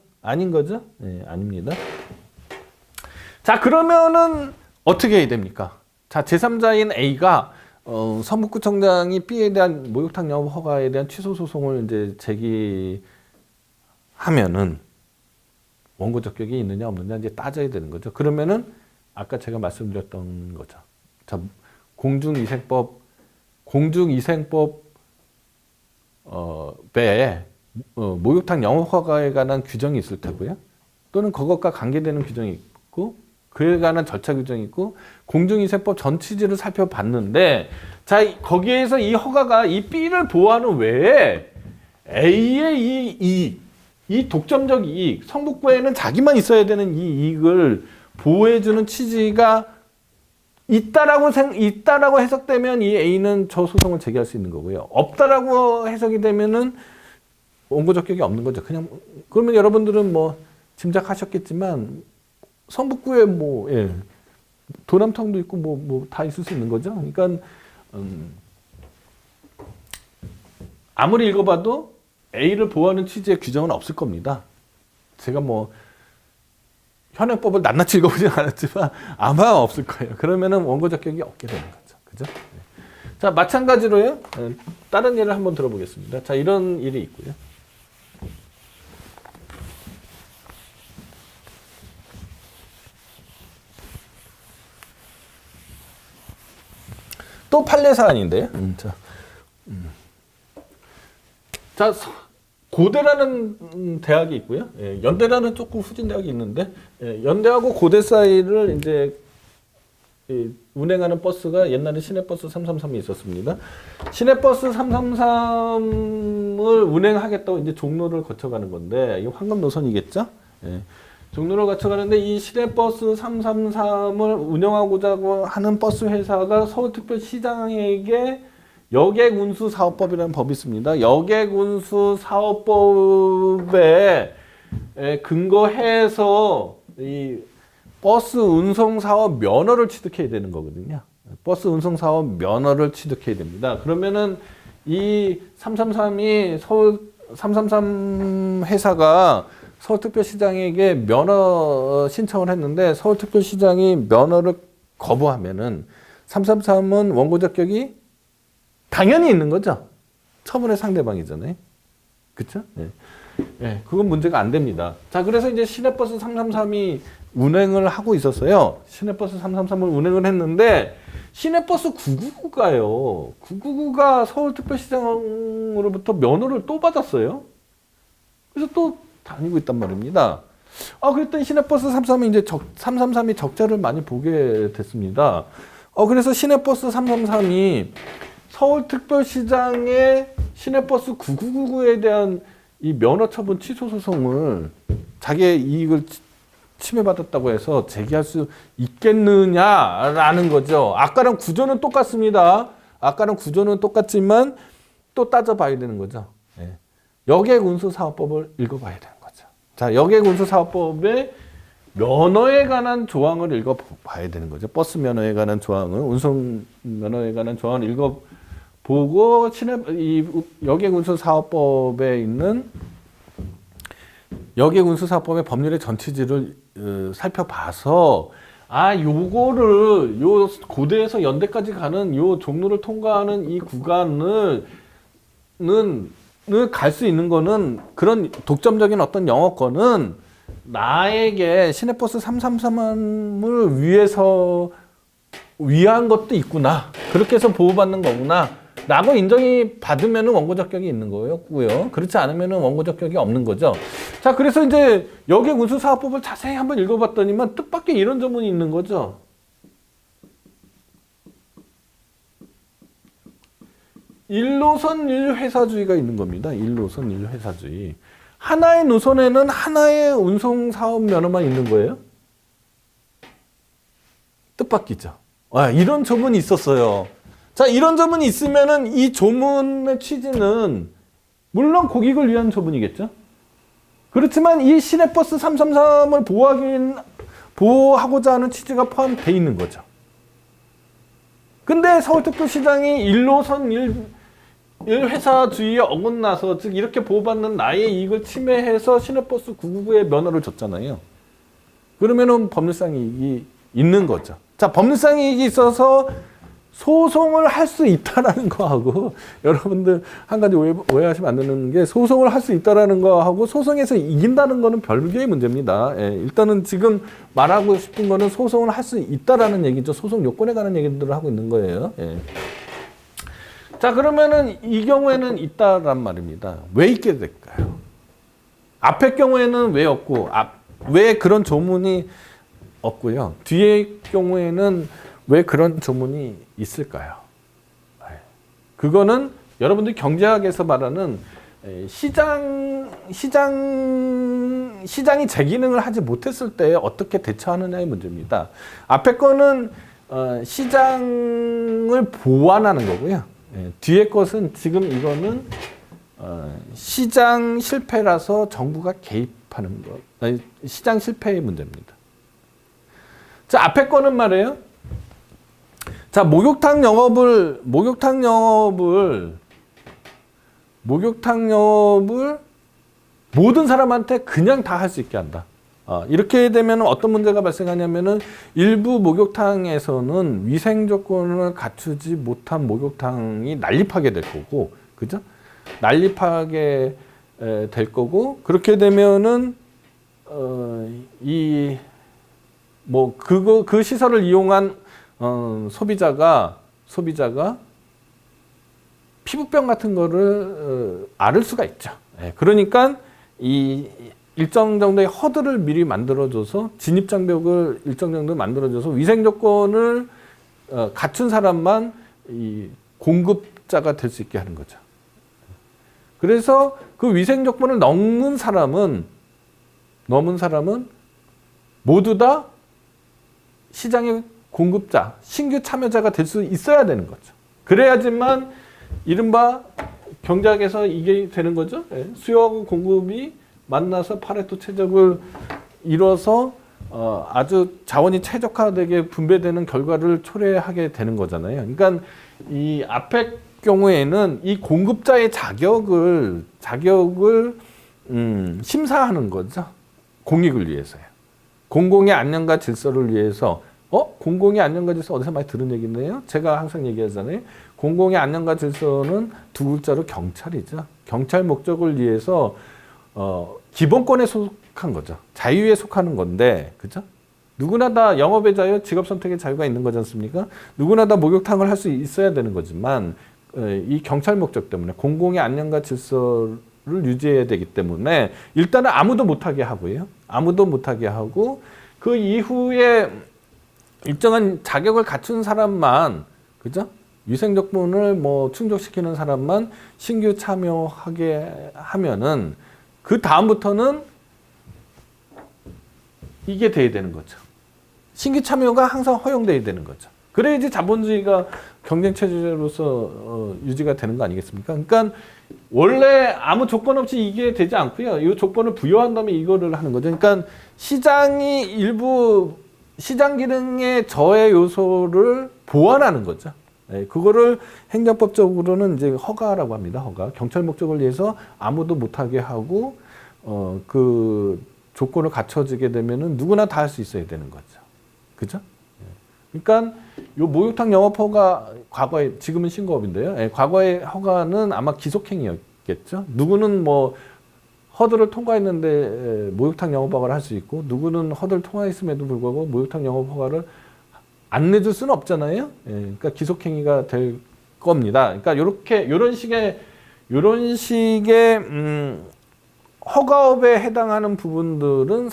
네, 아닙니다. 자, 그러면은 어떻게 해야 됩니까? 자, 제3자인 A가 성북구청장이 B에 대한 목욕탕 영업 허가에 대한 취소 소송을 이제 하면은 원고 적격이 있느냐 없느냐 이제 따져야 되는 거죠. 그러면은 아까 제가 말씀드렸던 거죠. 자, 공중위생법 배에 목욕탕 영업 허가에 관한 규정이 있을 테고요. 또는 그것과 관계되는 규정이 있고 그에 관한 절차 규정이 있고 공중위생법 전 취지를 살펴봤는데 자 거기에서 이 허가가 이 B를 보호하는 외에 A의 이 독점적 이익, 성북구에는 자기만 있어야 되는 이 이익을 보호해주는 취지가 있다라고 해석되면 이 A는 저 소송을 제기할 수 있는 거고요. 없다라고 해석이 되면은 원고 적격이 없는 거죠. 그냥 그러면 여러분들은 뭐 짐작하셨겠지만 성북구에 뭐 도남탕도 있고 뭐 다 있을 수 있는 거죠. 그러니까 아무리 읽어봐도 A를 보호하는 취지의 규정은 없을 겁니다. 제가 뭐 현행법을 낱낱이 읽어보진 않았지만 아마 없을 거예요. 그러면은 원고 적격이 없게 되는 거죠. 그죠? 자, 마찬가지로요. 다른 예를 한번 들어보겠습니다. 자, 이런 일이 있고요. 또 판례 사안인데요. 자, 고대라는 대학이 있고요. 연대라는 조금 후진 대학이 있는데, 연대하고 고대 사이를 이제 운행하는 버스가 옛날에 시내버스 333이 있었습니다. 시내버스 333을 운행하겠다고 이제 종로를 거쳐가는 건데, 이게 황금 노선이겠죠? 종로를 거쳐가는데 이 시내버스 333을 운영하고자 하는 버스 회사가 서울특별시장에게 여객운수사업법이라는 법이 있습니다. 여객운수사업법에 근거해서 이 버스 운송사업 면허를 취득해야 되는 거거든요. 버스 운송사업 면허를 취득해야 됩니다. 그러면은 이 333 회사가 서울특별시장에게 면허 신청을 했는데 서울특별시장이 면허를 거부하면은 333은 원고 적격이 당연히 있는 거죠. 처분의 상대방이잖아요. 그쵸? 그건 문제가 안 됩니다. 자, 그래서 이제 시내버스 333이 운행을 하고 있었어요. 시내버스 333을 운행을 했는데, 시내버스 999가요. 999가 서울특별시장으로부터 면허를 또 받았어요. 그래서 또 다니고 있단 말입니다. 그랬더니 시내버스 333이 적자를 많이 보게 됐습니다. 그래서 시내버스 333이 서울특별시장의 시내버스 9999에 대한 이 면허 처분 취소 소송을 자기의 이익을 침해받았다고 해서 제기할 수 있겠느냐라는 거죠. 아까랑 구조는 똑같습니다. 아까랑 구조는 똑같지만 또 따져봐야 되는 거죠. 여객운수사업법을 읽어봐야 되는 거죠. 자, 여객운수사업법의 면허에 관한 조항을 읽어봐야 되는 거죠. 버스 면허에 관한 조항을, 운송 면허에 관한 조항을 읽어보고 이 여객운수사업법에 있는 여객운수사업법의 법률의 전체지를 살펴봐서 요거를 요 고대에서 연대까지 가는 요 종로를 통과하는 이 구간을 갈 수 있는 거는 그런 독점적인 어떤 영어권은 나에게 시내버스 333을 위한 것도 있구나. 그렇게 해서 보호받는 거구나. 라고 인정이 받으면 원고 적격이 있는 거였고요. 그렇지 않으면 원고 적격이 없는 거죠. 자, 그래서 이제 여객운수사업법을 자세히 한번 읽어봤더니만 뜻밖의 이런 점은 있는 거죠. 일노선 1회사주의가 있는 겁니다. 일노선 1회사주의. 하나의 노선에는 하나의 운송사업 면허만 있는 거예요. 뜻밖이죠. 이런 조문이 있었어요. 자, 이런 조문이 있으면은 이 조문의 취지는 물론 고객을 위한 조문이겠죠. 그렇지만 이 시내버스 333을 보호하고자 하는 취지가 포함되어 있는 거죠. 근데 서울특별시장이 1노선 1회사주의에 어긋나서, 즉 이렇게 보호받는 나의 이익을 침해해서 시내버스 999에 면허를 줬잖아요. 그러면은 법률상 이익이 있는 거죠. 자, 법률상 이익이 있어서 소송을 할 수 있다라는 거하고 여러분들 한 가지 오해하시면 안 되는 게 소송을 할 수 있다라는 거하고 소송에서 이긴다는 거는 별개의 문제입니다. 예, 일단은 지금 말하고 싶은 거는 소송을 할 수 있다라는 얘기죠. 소송 요건에 관한 얘기들을 하고 있는 거예요. 예. 자, 그러면은 이 경우에는 있다란 말입니다. 왜 있게 될까요? 앞의 경우에는 왜 없고 왜 그런 조문이 없고요. 뒤의 경우에는 왜 그런 조문이 있을까요? 그거는 여러분들 경제학에서 말하는 시장이 제 기능을 하지 못했을 때 어떻게 대처하느냐의 문제입니다. 앞에 거는 시장을 보완하는 거고요. 뒤에 것은 지금 이거는 시장 실패라서 정부가 개입하는 것, 시장 실패의 문제입니다. 자, 앞에 거는 말이에요. 자, 목욕탕 영업을 모든 사람한테 그냥 다 할 수 있게 한다. 이렇게 되면 어떤 문제가 발생하냐면은 일부 목욕탕에서는 위생 조건을 갖추지 못한 목욕탕이 난립하게 될 거고, 그죠? 난립하게 될 거고, 그렇게 되면은 그 시설을 이용한 소비자가 피부병 같은 거를 앓을 수가 있죠. 그러니까 이 일정 정도의 허들을 미리 만들어줘서 진입장벽을 일정 정도 만들어줘서 위생 조건을 갖춘 사람만 이 공급자가 될 수 있게 하는 거죠. 그래서 그 위생 조건을 넘은 사람은 모두 다 시장의 공급자, 신규 참여자가 될 수 있어야 되는 거죠. 그래야지만 이른바 경제학에서 이게 되는 거죠. 수요하고 공급이 만나서 파레토 최적을 이뤄서 아주 자원이 최적화되게 분배되는 결과를 초래하게 되는 거잖아요. 그러니까 이 앞의 경우에는 이 공급자의 자격을 심사하는 거죠. 공익을 위해서요. 공공의 안녕과 질서를 위해서. 공공의 안녕과 질서 어디서 많이 들은 얘기인데요. 제가 항상 얘기하잖아요. 공공의 안녕과 질서는 두 글자로 경찰이죠. 경찰 목적을 위해서 기본권에 속한 거죠. 자유에 속하는 건데, 그죠? 누구나 다 영업의 자유, 직업 선택의 자유가 있는 거지 않습니까? 누구나 다 목욕탕을 할 수 있어야 되는 거지만 이 경찰 목적 때문에 공공의 안녕과 질서를 유지해야 되기 때문에 일단은 아무도 못하게 하고요. 아무도 못하게 하고 그 이후에 일정한 자격을 갖춘 사람만, 그죠? 위생 조건을 충족시키는 사람만 신규 참여하게 하면은 그 다음부터는 이게 돼야 되는 거죠. 신규 참여가 항상 허용돼야 되는 거죠. 그래야지 자본주의가 경쟁 체제로서 유지가 되는 거 아니겠습니까? 그러니까 원래 아무 조건 없이 이게 되지 않고요. 이 조건을 부여한 다음에 이거를 하는 거죠. 그러니까 시장이 일부 시장 기능의 저해 요소를 보완하는 거죠. 그거를 행정법적으로는 이제 허가라고 합니다. 허가. 경찰 목적을 위해서 아무도 못하게 하고 그 조건을 갖춰지게 되면은 누구나 다 할 수 있어야 되는 거죠. 그죠? 그러니까 요 목욕탕 영업 허가 과거에 지금은 신고업인데요. 과거의 허가는 아마 기속행위였겠죠. 누구는 허들을 통과했는데 목욕탕 영업 허가를 할 수 있고 누구는 허들을 통과했음에도 불구하고 목욕탕 영업 허가를 안 내줄 수는 없잖아요. 그러니까 기속행위가 될 겁니다. 그러니까 이런 식의 허가업에 해당하는 부분들은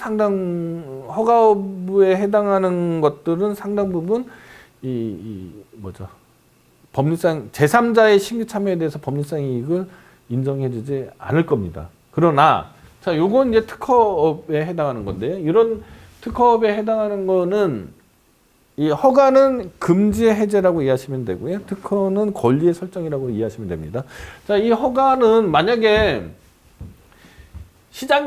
허가업에 해당하는 것들은 상당 부분 법률상 제3자의 신규 참여에 대해서 법률상 이익을 인정해주지 않을 겁니다. 그러나 자, 요건 이제 특허업에 해당하는 건데요. 이런 특허업에 해당하는 거는 이 허가는 금지의 해제라고 이해하시면 되고요. 특허는 권리의 설정이라고 이해하시면 됩니다. 자, 이 허가는 만약에 시장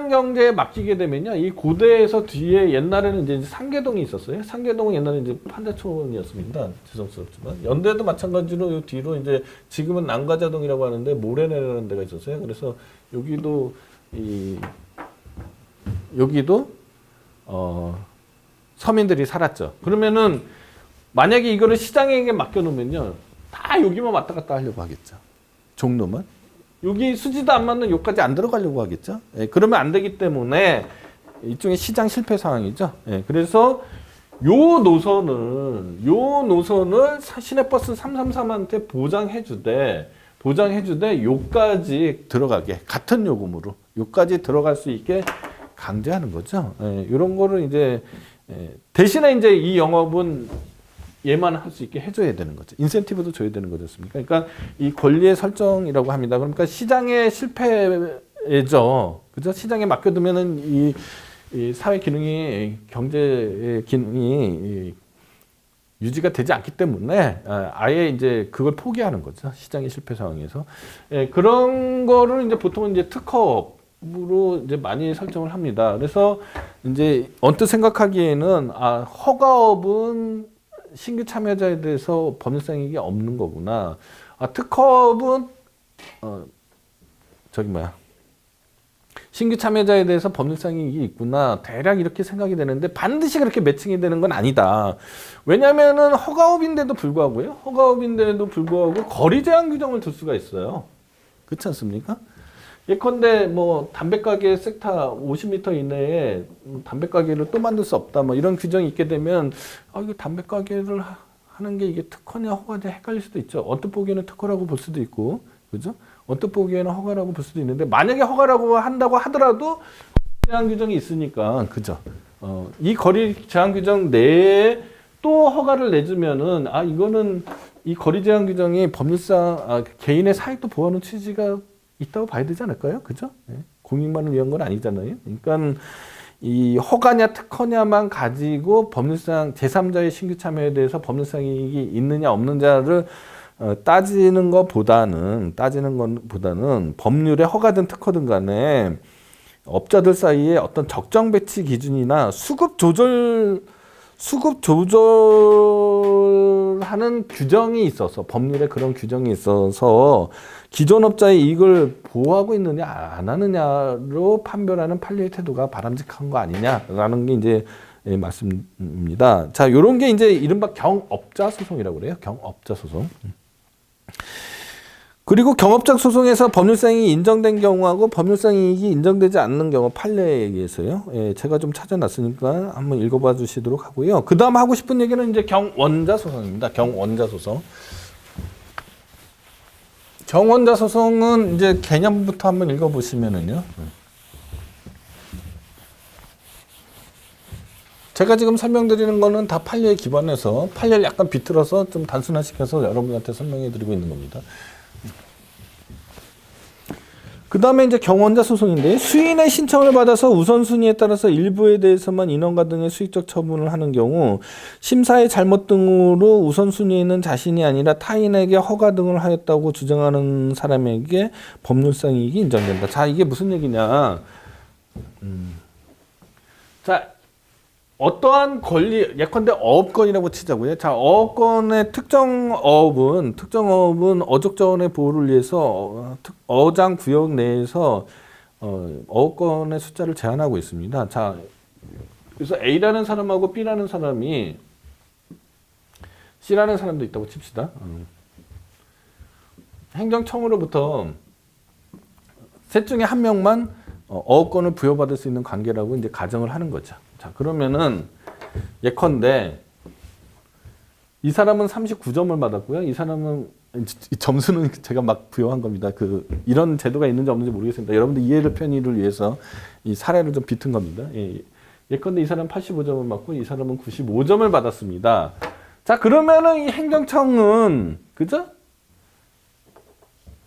경제에 맡기게 되면요. 이 고대에서 뒤에 옛날에는 이제 상계동이 있었어요. 상계동은 옛날에 이제 판대촌이었습니다. 죄송스럽지만. 연대도 마찬가지로 요 뒤로 이제 지금은 난과자동이라고 하는데 모래내라는 데가 있었어요. 그래서 여기도 서민들이 살았죠. 그러면은 만약에 이거를 시장에게 맡겨놓으면요, 다 여기만 왔다 갔다 하려고 하겠죠. 종로만. 여기 수지도 안 맞는 여기까지 안 들어가려고 하겠죠. 예, 그러면 안 되기 때문에 일종의 시장 실패 상황이죠. 예, 그래서 요 노선을 시내버스 333한테 보장해주되 요까지 들어가게 같은 요금으로 요까지 들어갈 수 있게 강제하는 거죠. 예, 이런 거를 이제 대신에 이제 이 영업은 얘만 할 수 있게 해줘야 되는 거죠. 인센티브도 줘야 되는 거지 않습니까? 그러니까 이 권리의 설정이라고 합니다. 그러니까 시장의 실패죠. 그죠? 시장에 맡겨두면은 이 사회 기능이, 경제 기능이 유지가 되지 않기 때문에 아예 이제 그걸 포기하는 거죠. 시장의 실패 상황에서. 예, 그런 거를 이제 보통은 이제 특허업으로 이제 많이 설정을 합니다. 그래서 이제 언뜻 생각하기에는 허가업은 신규 참여자에 대해서 법률상 이익이 없는 거구나. 특허업은 신규 참여자에 대해서 법률상 이익이 있구나. 대략 이렇게 생각이 되는데 반드시 그렇게 매칭이 되는 건 아니다. 왜냐하면은 허가업인데도 불구하고 거리 제한 규정을 둘 수가 있어요. 그렇지 않습니까? 예컨대 뭐 담배가게 섹터 50m 이내에 담배가게를 또 만들 수 없다. 뭐 이런 규정이 있게 되면 이거 담배가게를 하는 게 이게 특허냐 허가냐 헷갈릴 수도 있죠. 언뜻 보기에는 특허라고 볼 수도 있고, 그죠? 언뜻 보기에는 허가라고 볼 수도 있는데 만약에 허가라고 한다고 하더라도 제한 규정이 있으니까, 그죠? 이 거리 제한 규정 내에 또 허가를 내주면은 이거는 이 거리 제한 규정이 법률상 개인의 사익도 보호하는 취지가 있다고 봐야 되지 않을까요? 그죠? 네. 공익만을 위한 건 아니잖아요. 그러니까 이 허가냐 특허냐만 가지고 법률상 제3자의 신규 참여에 대해서 법률상 이익이 있느냐 없느냐를 따지는 것보다는 법률에 허가든 특허든 간에 업자들 사이에 어떤 적정 배치 기준이나 수급 조절하는 규정이 있어서, 법률에 그런 규정이 있어서 기존 업자의 이익을 보호하고 있느냐 안 하느냐로 판별하는 판례의 태도가 바람직한 거 아니냐라는 게 이제 말씀입니다. 자, 요런 게 이제 이른바 경업자 소송이라고 그래요. 경업자 소송. 그리고 경업적 소송에서 법률상 이익이 인정된 경우하고 법률상 이익이 인정되지 않는 경우 판례에 의해서요. 예, 제가 좀 찾아놨으니까 한번 읽어봐 주시도록 하고요. 그 다음 하고 싶은 얘기는 이제 경원자 소송입니다. 경원자 소송. 경원자 소송은 이제 개념부터 한번 읽어보시면은요. 제가 지금 설명드리는 거는 다 판례에 기반해서 판례를 약간 비틀어서 좀 단순화시켜서 여러분한테 설명해 드리고 있는 겁니다. 그 다음에 이제 경원자 소송인데, 수인의 신청을 받아서 우선순위에 따라서 일부에 대해서만 인원과 등의 수익적 처분을 하는 경우 심사의 잘못 등으로 우선순위에 있는 자신이 아니라 타인에게 허가 등을 하였다고 주장하는 사람에게 법률상 이익이 인정된다. 자, 이게 무슨 얘기냐. 자, 어떠한 권리, 예컨대 어업권이라고 치자고요. 자, 어업권의 특정 어업은 어족자원의 보호를 위해서 어장 구역 내에서 어업권의 숫자를 제한하고 있습니다. 자, 그래서 A라는 사람하고 B라는 사람이 C라는 사람도 있다고 칩시다. 행정청으로부터 셋 중에 한 명만 어업권을 부여받을 수 있는 관계라고 이제 가정을 하는 거죠. 자, 그러면은 예컨대 이 사람은 39점을 받았고요. 이 사람은, 점수는 제가 막 부여한 겁니다. 이런 제도가 있는지 없는지 모르겠습니다. 여러분들 이해를 편의를 위해서 이 사례를 좀 비튼 겁니다. 예컨대 이 사람은 85점을 받고 이 사람은 95점을 받았습니다. 자, 그러면은 이 행정청은, 그죠?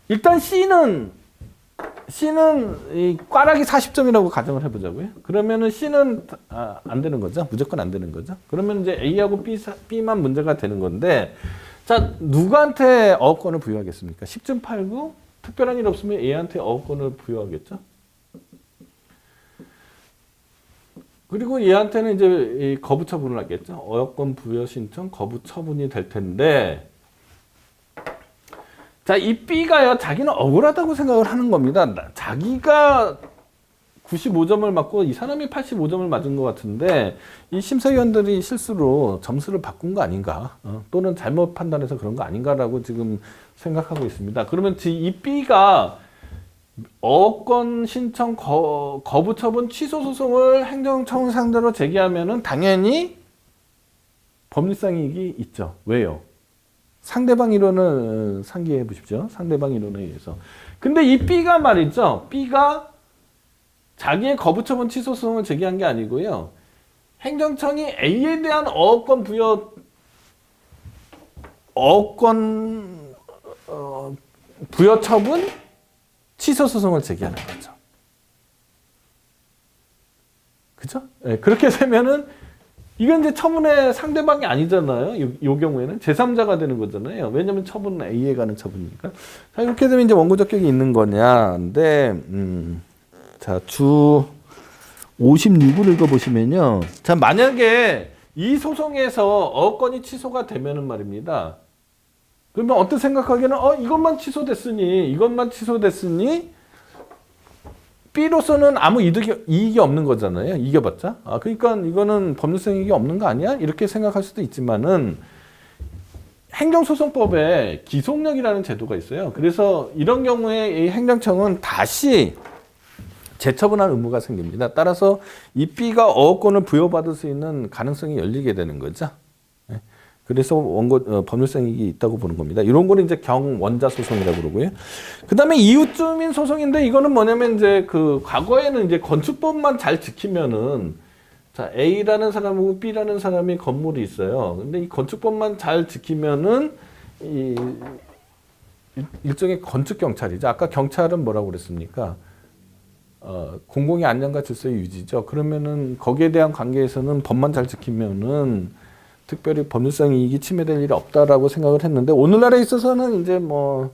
일단 C는 이 꽈락이 40점이라고 가정을 해보자고요. 그러면은 C는 안 되는 거죠. 무조건 안 되는 거죠. 그러면 이제 A하고 B만 문제가 되는 건데, 자, 누구한테 어업권을 부여하겠습니까? 10중 8구 특별한 일 없으면 A한테 어업권을 부여하겠죠. 그리고 얘한테는 이제 거부 처분을 하겠죠. 어업권 부여 신청 거부 처분이 될 텐데, 자, 이 B가요, 자기는 억울하다고 생각을 하는 겁니다. 자기가 95점을 맞고 이 사람이 85점을 맞은 것 같은데 이 심사위원들이 실수로 점수를 바꾼 거 아닌가 또는 잘못 판단해서 그런 거 아닌가라고 지금 생각하고 있습니다. 그러면 이 B가 어권 신청 거부 처분 취소 소송을 행정청을 상대로 제기하면은 당연히 법률상 이익이 있죠. 왜요? 상대방 이론을 상기해 보십시오. 상대방 이론에 의해서. 근데 이 B가 말이죠. B가 자기의 거부 처분 취소 소송을 제기한 게 아니고요. 행정청이 A에 대한 어권 부여 처분 취소 소송을 제기하는 거죠. 그죠? 네, 그렇게 되면은 이건 이제 처분의 상대방이 아니잖아요. 요 경우에는 제3자가 되는 거잖아요. 왜냐면 처분은 A에 가는 처분이니까. 자, 이렇게 되면 이제 원고 적격이 있는 거냐. 근데 자, 주 56을 읽어보시면요. 자, 만약에 이 소송에서 어권이 취소가 되면은 말입니다. 그러면 어떤 생각하기에는 이것만 취소됐으니 B로서는 아무 이익이 없는 거잖아요. 이겨봤자. 그러니까 이거는 법률상 이익이 없는 거 아니야? 이렇게 생각할 수도 있지만은 행정소송법에 기속력이라는 제도가 있어요. 그래서 이런 경우에 이 행정청은 다시 재처분할 의무가 생깁니다. 따라서 이 B가 어권을 부여받을 수 있는 가능성이 열리게 되는 거죠. 그래서 법률상 이익이 있다고 보는 겁니다. 이런 거는 이제 경원자 소송이라고 그러고요. 그 다음에 이웃주민 소송인데 이거는 뭐냐면 이제 그 과거에는 이제 건축법만 잘 지키면은 자, A라는 사람하고 B라는 사람이 건물이 있어요. 근데 이 건축법만 잘 지키면은 일종의 건축 경찰이죠. 아까 경찰은 뭐라고 그랬습니까? 공공의 안전과 질서의 유지죠. 그러면은 거기에 대한 관계에서는 법만 잘 지키면은 특별히 법률상 이익이 침해될 일이 없다라고 생각을 했는데 오늘날에 있어서는 이제 뭐라고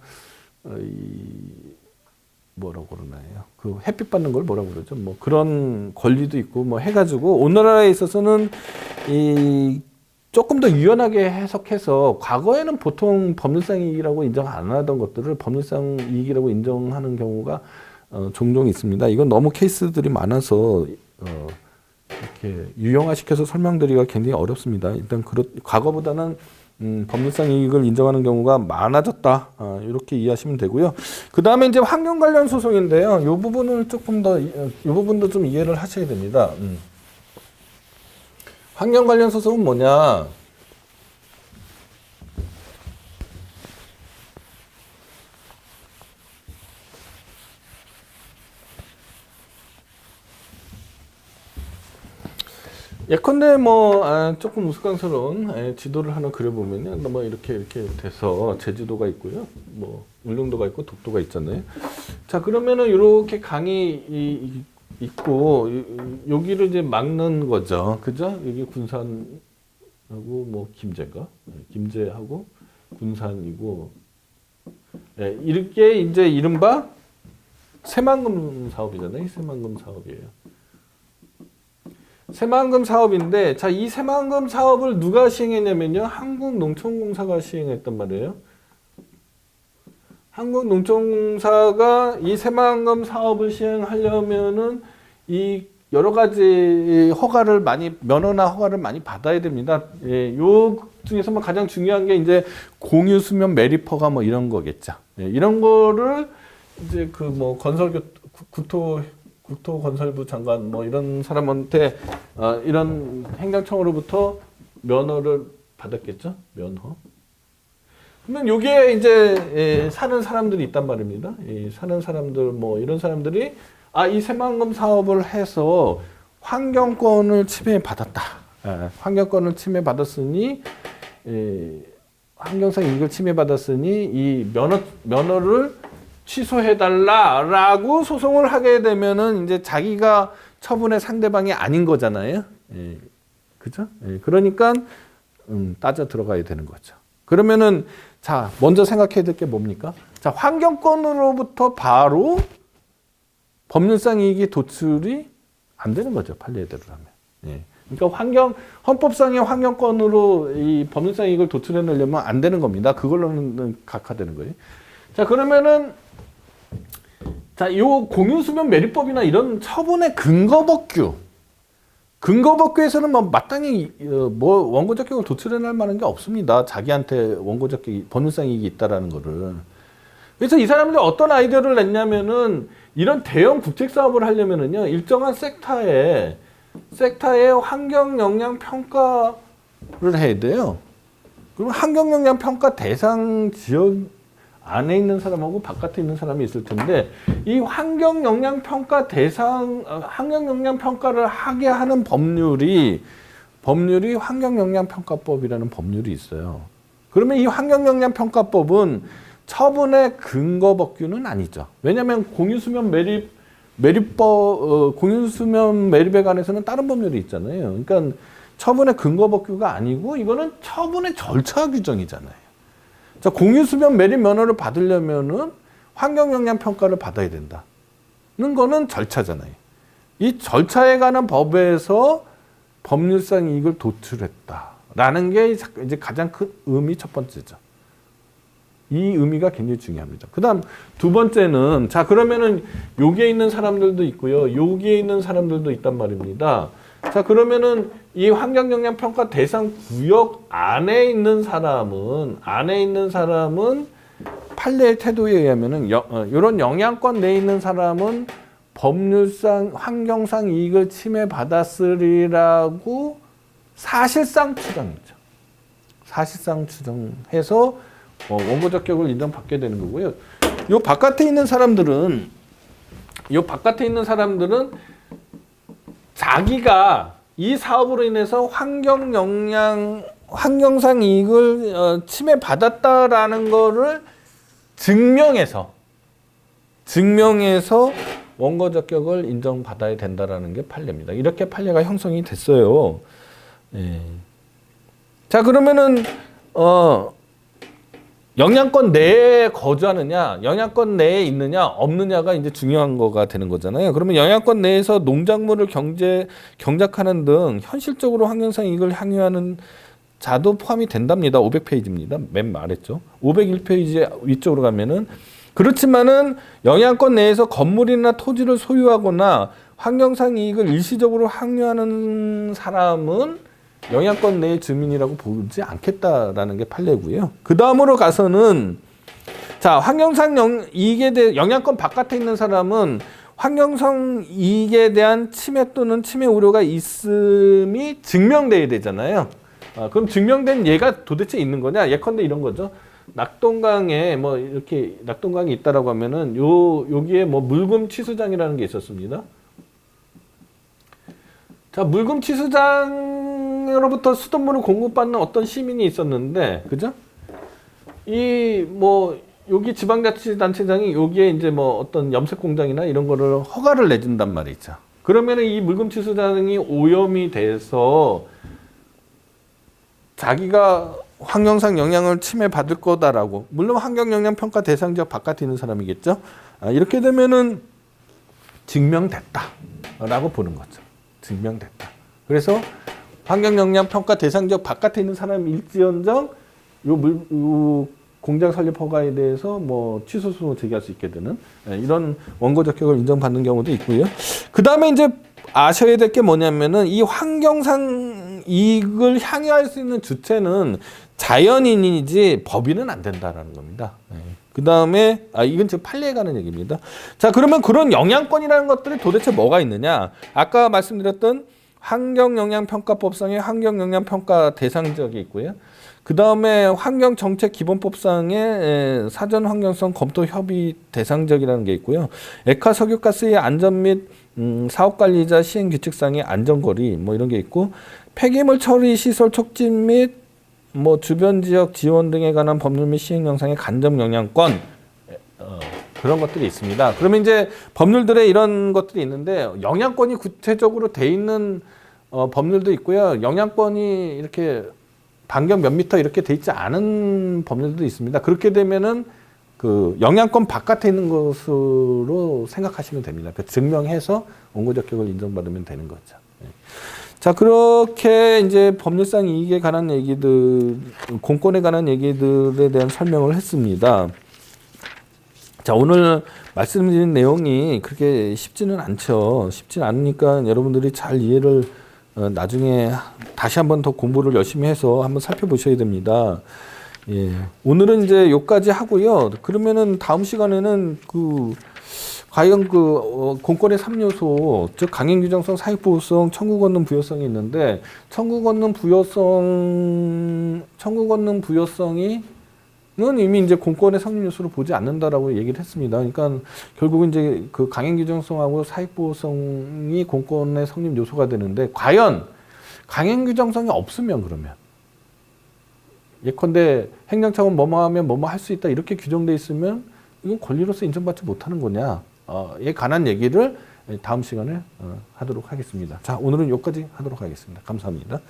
그러나요? 그 햇빛 받는 걸 뭐라고 그러죠? 뭐 그런 권리도 있고 뭐 해가지고 오늘날에 있어서는 이 조금 더 유연하게 해석해서 과거에는 보통 법률상 이익이라고 인정 안 하던 것들을 법률상 이익이라고 인정하는 경우가 종종 있습니다. 이건 너무 케이스들이 많아서 이렇게 유형화시켜서 설명드리기가 굉장히 어렵습니다. 일단 과거보다는 법률상 이익을 인정하는 경우가 많아졌다. 이렇게 이해하시면 되고요. 그 다음에 이제 환경 관련 소송인데요. 이 부분을 조금 더, 이 부분도 좀 이해를 하셔야 됩니다. 환경 관련 소송은 뭐냐? 예컨대 조금 우스꽝스러운 지도를 하나 그려보면요, 뭐 이렇게 돼서 제주도가 있고요, 뭐 울릉도가 있고 독도가 있잖아요. 자, 그러면은 이렇게 강이 있고 여기를 이제 막는 거죠, 그죠? 여기 군산하고 뭐 김제하고 군산이고, 이렇게 이제 이른바 새만금 사업이잖아요. 새만금 사업이에요. 새만금 사업인데, 자, 이 새만금 사업을 누가 시행했냐면요, 한국농촌공사가 시행했단 말이에요. 한국농촌공사가 이 새만금 사업을 시행하려면은 이 여러 가지 면허나 허가를 많이 받아야 됩니다. 요 중에서 뭐 가장 중요한 게 이제 공유 수면 매립허가 뭐 이런 거겠죠. 이런 거를 이제 그 뭐 국토건설부 장관 뭐 이런 사람한테 이런 행정청으로부터 면허를 받았겠죠? 면허. 그러면 요게 이제 사는 사람들이 있단 말입니다. 사는 사람들 뭐 이런 사람들이 이 새만금 사업을 해서 환경권을 침해받았다. 환경권을 침해받았으니 환경상 이익을 침해받았으니 이 면허를 취소해달라라고 소송을 하게 되면은 이제 자기가 처분의 상대방이 아닌 거잖아요. 그죠? 그러니까 따져 들어가야 되는 거죠. 그러면은 자, 먼저 생각해야 될 게 뭡니까? 자, 환경권으로부터 바로 법률상 이익이 도출이 안 되는 거죠. 판례대로 하면. 그러니까 헌법상의 환경권으로 이 법률상 이익을 도출해내려면 안 되는 겁니다. 그걸로는 각하되는 거예요. 자, 그러면은 자, 요 공유수면 매립법이나 이런 처분의 근거법규에서는 뭐 마땅히 뭐 원고적 격을 도출해낼 만한 게 없습니다. 자기한테 원고적 격이 법률상 이익이 있다라는 거를. 그래서 이 사람들이 어떤 아이디어를 냈냐면은 이런 대형 국책 사업을 하려면은요 일정한 섹터의 환경 영향 평가를 해야 돼요. 그럼 환경 영향 평가 대상 지역 안에 있는 사람하고 바깥에 있는 사람이 있을 텐데 이 환경 영향 평가를 하게 하는 법률이 환경 영향 평가법이라는 법률이 있어요. 그러면 이 환경 영향 평가법은 처분의 근거법규는 아니죠. 왜냐하면 공유수면 매립에 관해서는 다른 법률이 있잖아요. 그러니까 처분의 근거법규가 아니고 이거는 처분의 절차 규정이잖아요. 자, 공유수면 매립 면허를 받으려면은 환경영향 평가를 받아야 된다는 거는 절차잖아요. 이 절차에 관한 법에서 법률상 이익을 도출했다라는 게 이제 가장 큰 의미 첫 번째죠. 이 의미가 굉장히 중요합니다. 그다음 두 번째는 자 그러면은 여기에 있는 사람들도 있고요. 여기에 있는 사람들도 있단 말입니다. 자 그러면은 이 환경영향 평가 대상 구역 안에 있는 사람은 판례의 태도에 의하면은 이런 영향권 내에 있는 사람은 법률상 환경상 이익을 침해받았으리라고 사실상 추정이죠. 사실상 추정해서 원고적 격을 인정받게 되는 거고요. 요 바깥에 있는 사람들은 자기가 이 사업으로 인해서 환경상 이익을 침해받았다라는 거를 증명해서 원고적 격을 인정받아야 된다라는 게 판례입니다. 이렇게 판례가 형성이 됐어요. 예. 자 그러면은 영향권 내에 거주하느냐, 영향권 내에 있느냐, 없느냐가 이제 중요한 거가 되는 거잖아요. 그러면 영향권 내에서 농작물을 경작하는 등 현실적으로 환경상 이익을 향유하는 자도 포함이 된답니다. 500페이지입니다. 맨 말했죠. 501페이지 위쪽으로 가면은 그렇지만은 영향권 내에서 건물이나 토지를 소유하거나 환경상 이익을 일시적으로 향유하는 사람은 영향권 내의 주민이라고 보지 않겠다라는 게 판례고요. 그 다음으로 가서는 자 환경상 이익에 대해 영향권 바깥에 있는 사람은 환경상 이익에 대한 침해 또는 침해 우려가 있음이 증명돼야 되잖아요. 그럼 증명된 예가 도대체 있는 거냐? 예컨대 이런 거죠. 낙동강에 뭐 이렇게 낙동강이 있다라고 하면은 여기에 뭐 물금 취수장이라는 게 있었습니다. 자 물금 취수장으로부터 수돗물을 공급받는 어떤 시민이 있었는데, 그죠? 여기 지방자치단체장이 여기에 이제 뭐 어떤 염색 공장이나 이런 거를 허가를 내준단 말이죠. 그러면은 이 물금 취수장이 오염이 돼서 자기가 환경상 영향을 침해받을 거다라고, 물론 환경영향평가 대상 지역 바깥에 있는 사람이겠죠. 이렇게 되면은 증명됐다라고 보는 거죠. 증명됐다. 그래서 환경영향평가 대상 지역 바깥에 있는 사람일지언정 요 공장 설립 허가에 대해서 뭐 취소 소송을 제기할 수 있게 되는 이런 원고적 격을 인정받는 경우도 있고요. 그 다음에 이제 아셔야 될 게 뭐냐면은 이 환경상 이익을 향유할 수 있는 주체는 자연인이지 법인은 안 된다라는 겁니다. 그 다음에 이건 지금 판례에 관한 얘기입니다. 자 그러면 그런 영향권이라는 것들이 도대체 뭐가 있느냐? 아까 말씀드렸던 환경영향평가법상의 환경영향평가 대상 지역이 있고요. 그 다음에 환경정책기본법상의 사전환경성 검토협의 대상 지역이라는 게 있고요. 액화석유가스의 안전 및 사업관리자 시행규칙상의 안전거리 뭐 이런 게 있고, 폐기물 처리 시설 촉진 및 뭐 주변 지역 지원 등에 관한 법률 및 시행 영상의 간접 영향권 그런 것들이 있습니다. 그러면 이제 법률들의 이런 것들이 있는데 영향권이 구체적으로 돼 있는 법률도 있고요. 영향권이 이렇게 반경 몇 미터 이렇게 돼 있지 않은 법률도 있습니다. 그렇게 되면은 그 영향권 바깥에 있는 것으로 생각하시면 됩니다. 그 증명해서 원고적 격을 인정받으면 되는 거죠. 자, 그렇게 이제 법률상 이익에 관한 얘기들, 공권에 관한 얘기들에 대한 설명을 했습니다. 자, 오늘 말씀드린 내용이 그렇게 쉽지는 않죠. 쉽지 않으니까 여러분들이 잘 이해를 나중에 다시 한번 더 공부를 열심히 해서 한번 살펴보셔야 됩니다. 예. 오늘은 이제 여기까지 하고요. 그러면은 다음 시간에는 과연 공권의 3요소, 즉 강행 규정성, 사익 보호성, 청구 권능 부여성이 있는데 청구 권능 부여성이 는 이미 이제 공권의 성립 요소로 보지 않는다라고 얘기를 했습니다. 그러니까 결국은 이제 그 강행 규정성하고 사익 보호성이 공권의 성립 요소가 되는데 과연 강행 규정성이 없으면 그러면 예컨대 행정처분 뭐뭐 하면 뭐뭐 할 수 있다 이렇게 규정돼 있으면 이건 권리로서 인정받지 못하는 거냐? 에 관한 얘기를 다음 시간에 하도록 하겠습니다. 자, 오늘은 여기까지 하도록 하겠습니다. 감사합니다.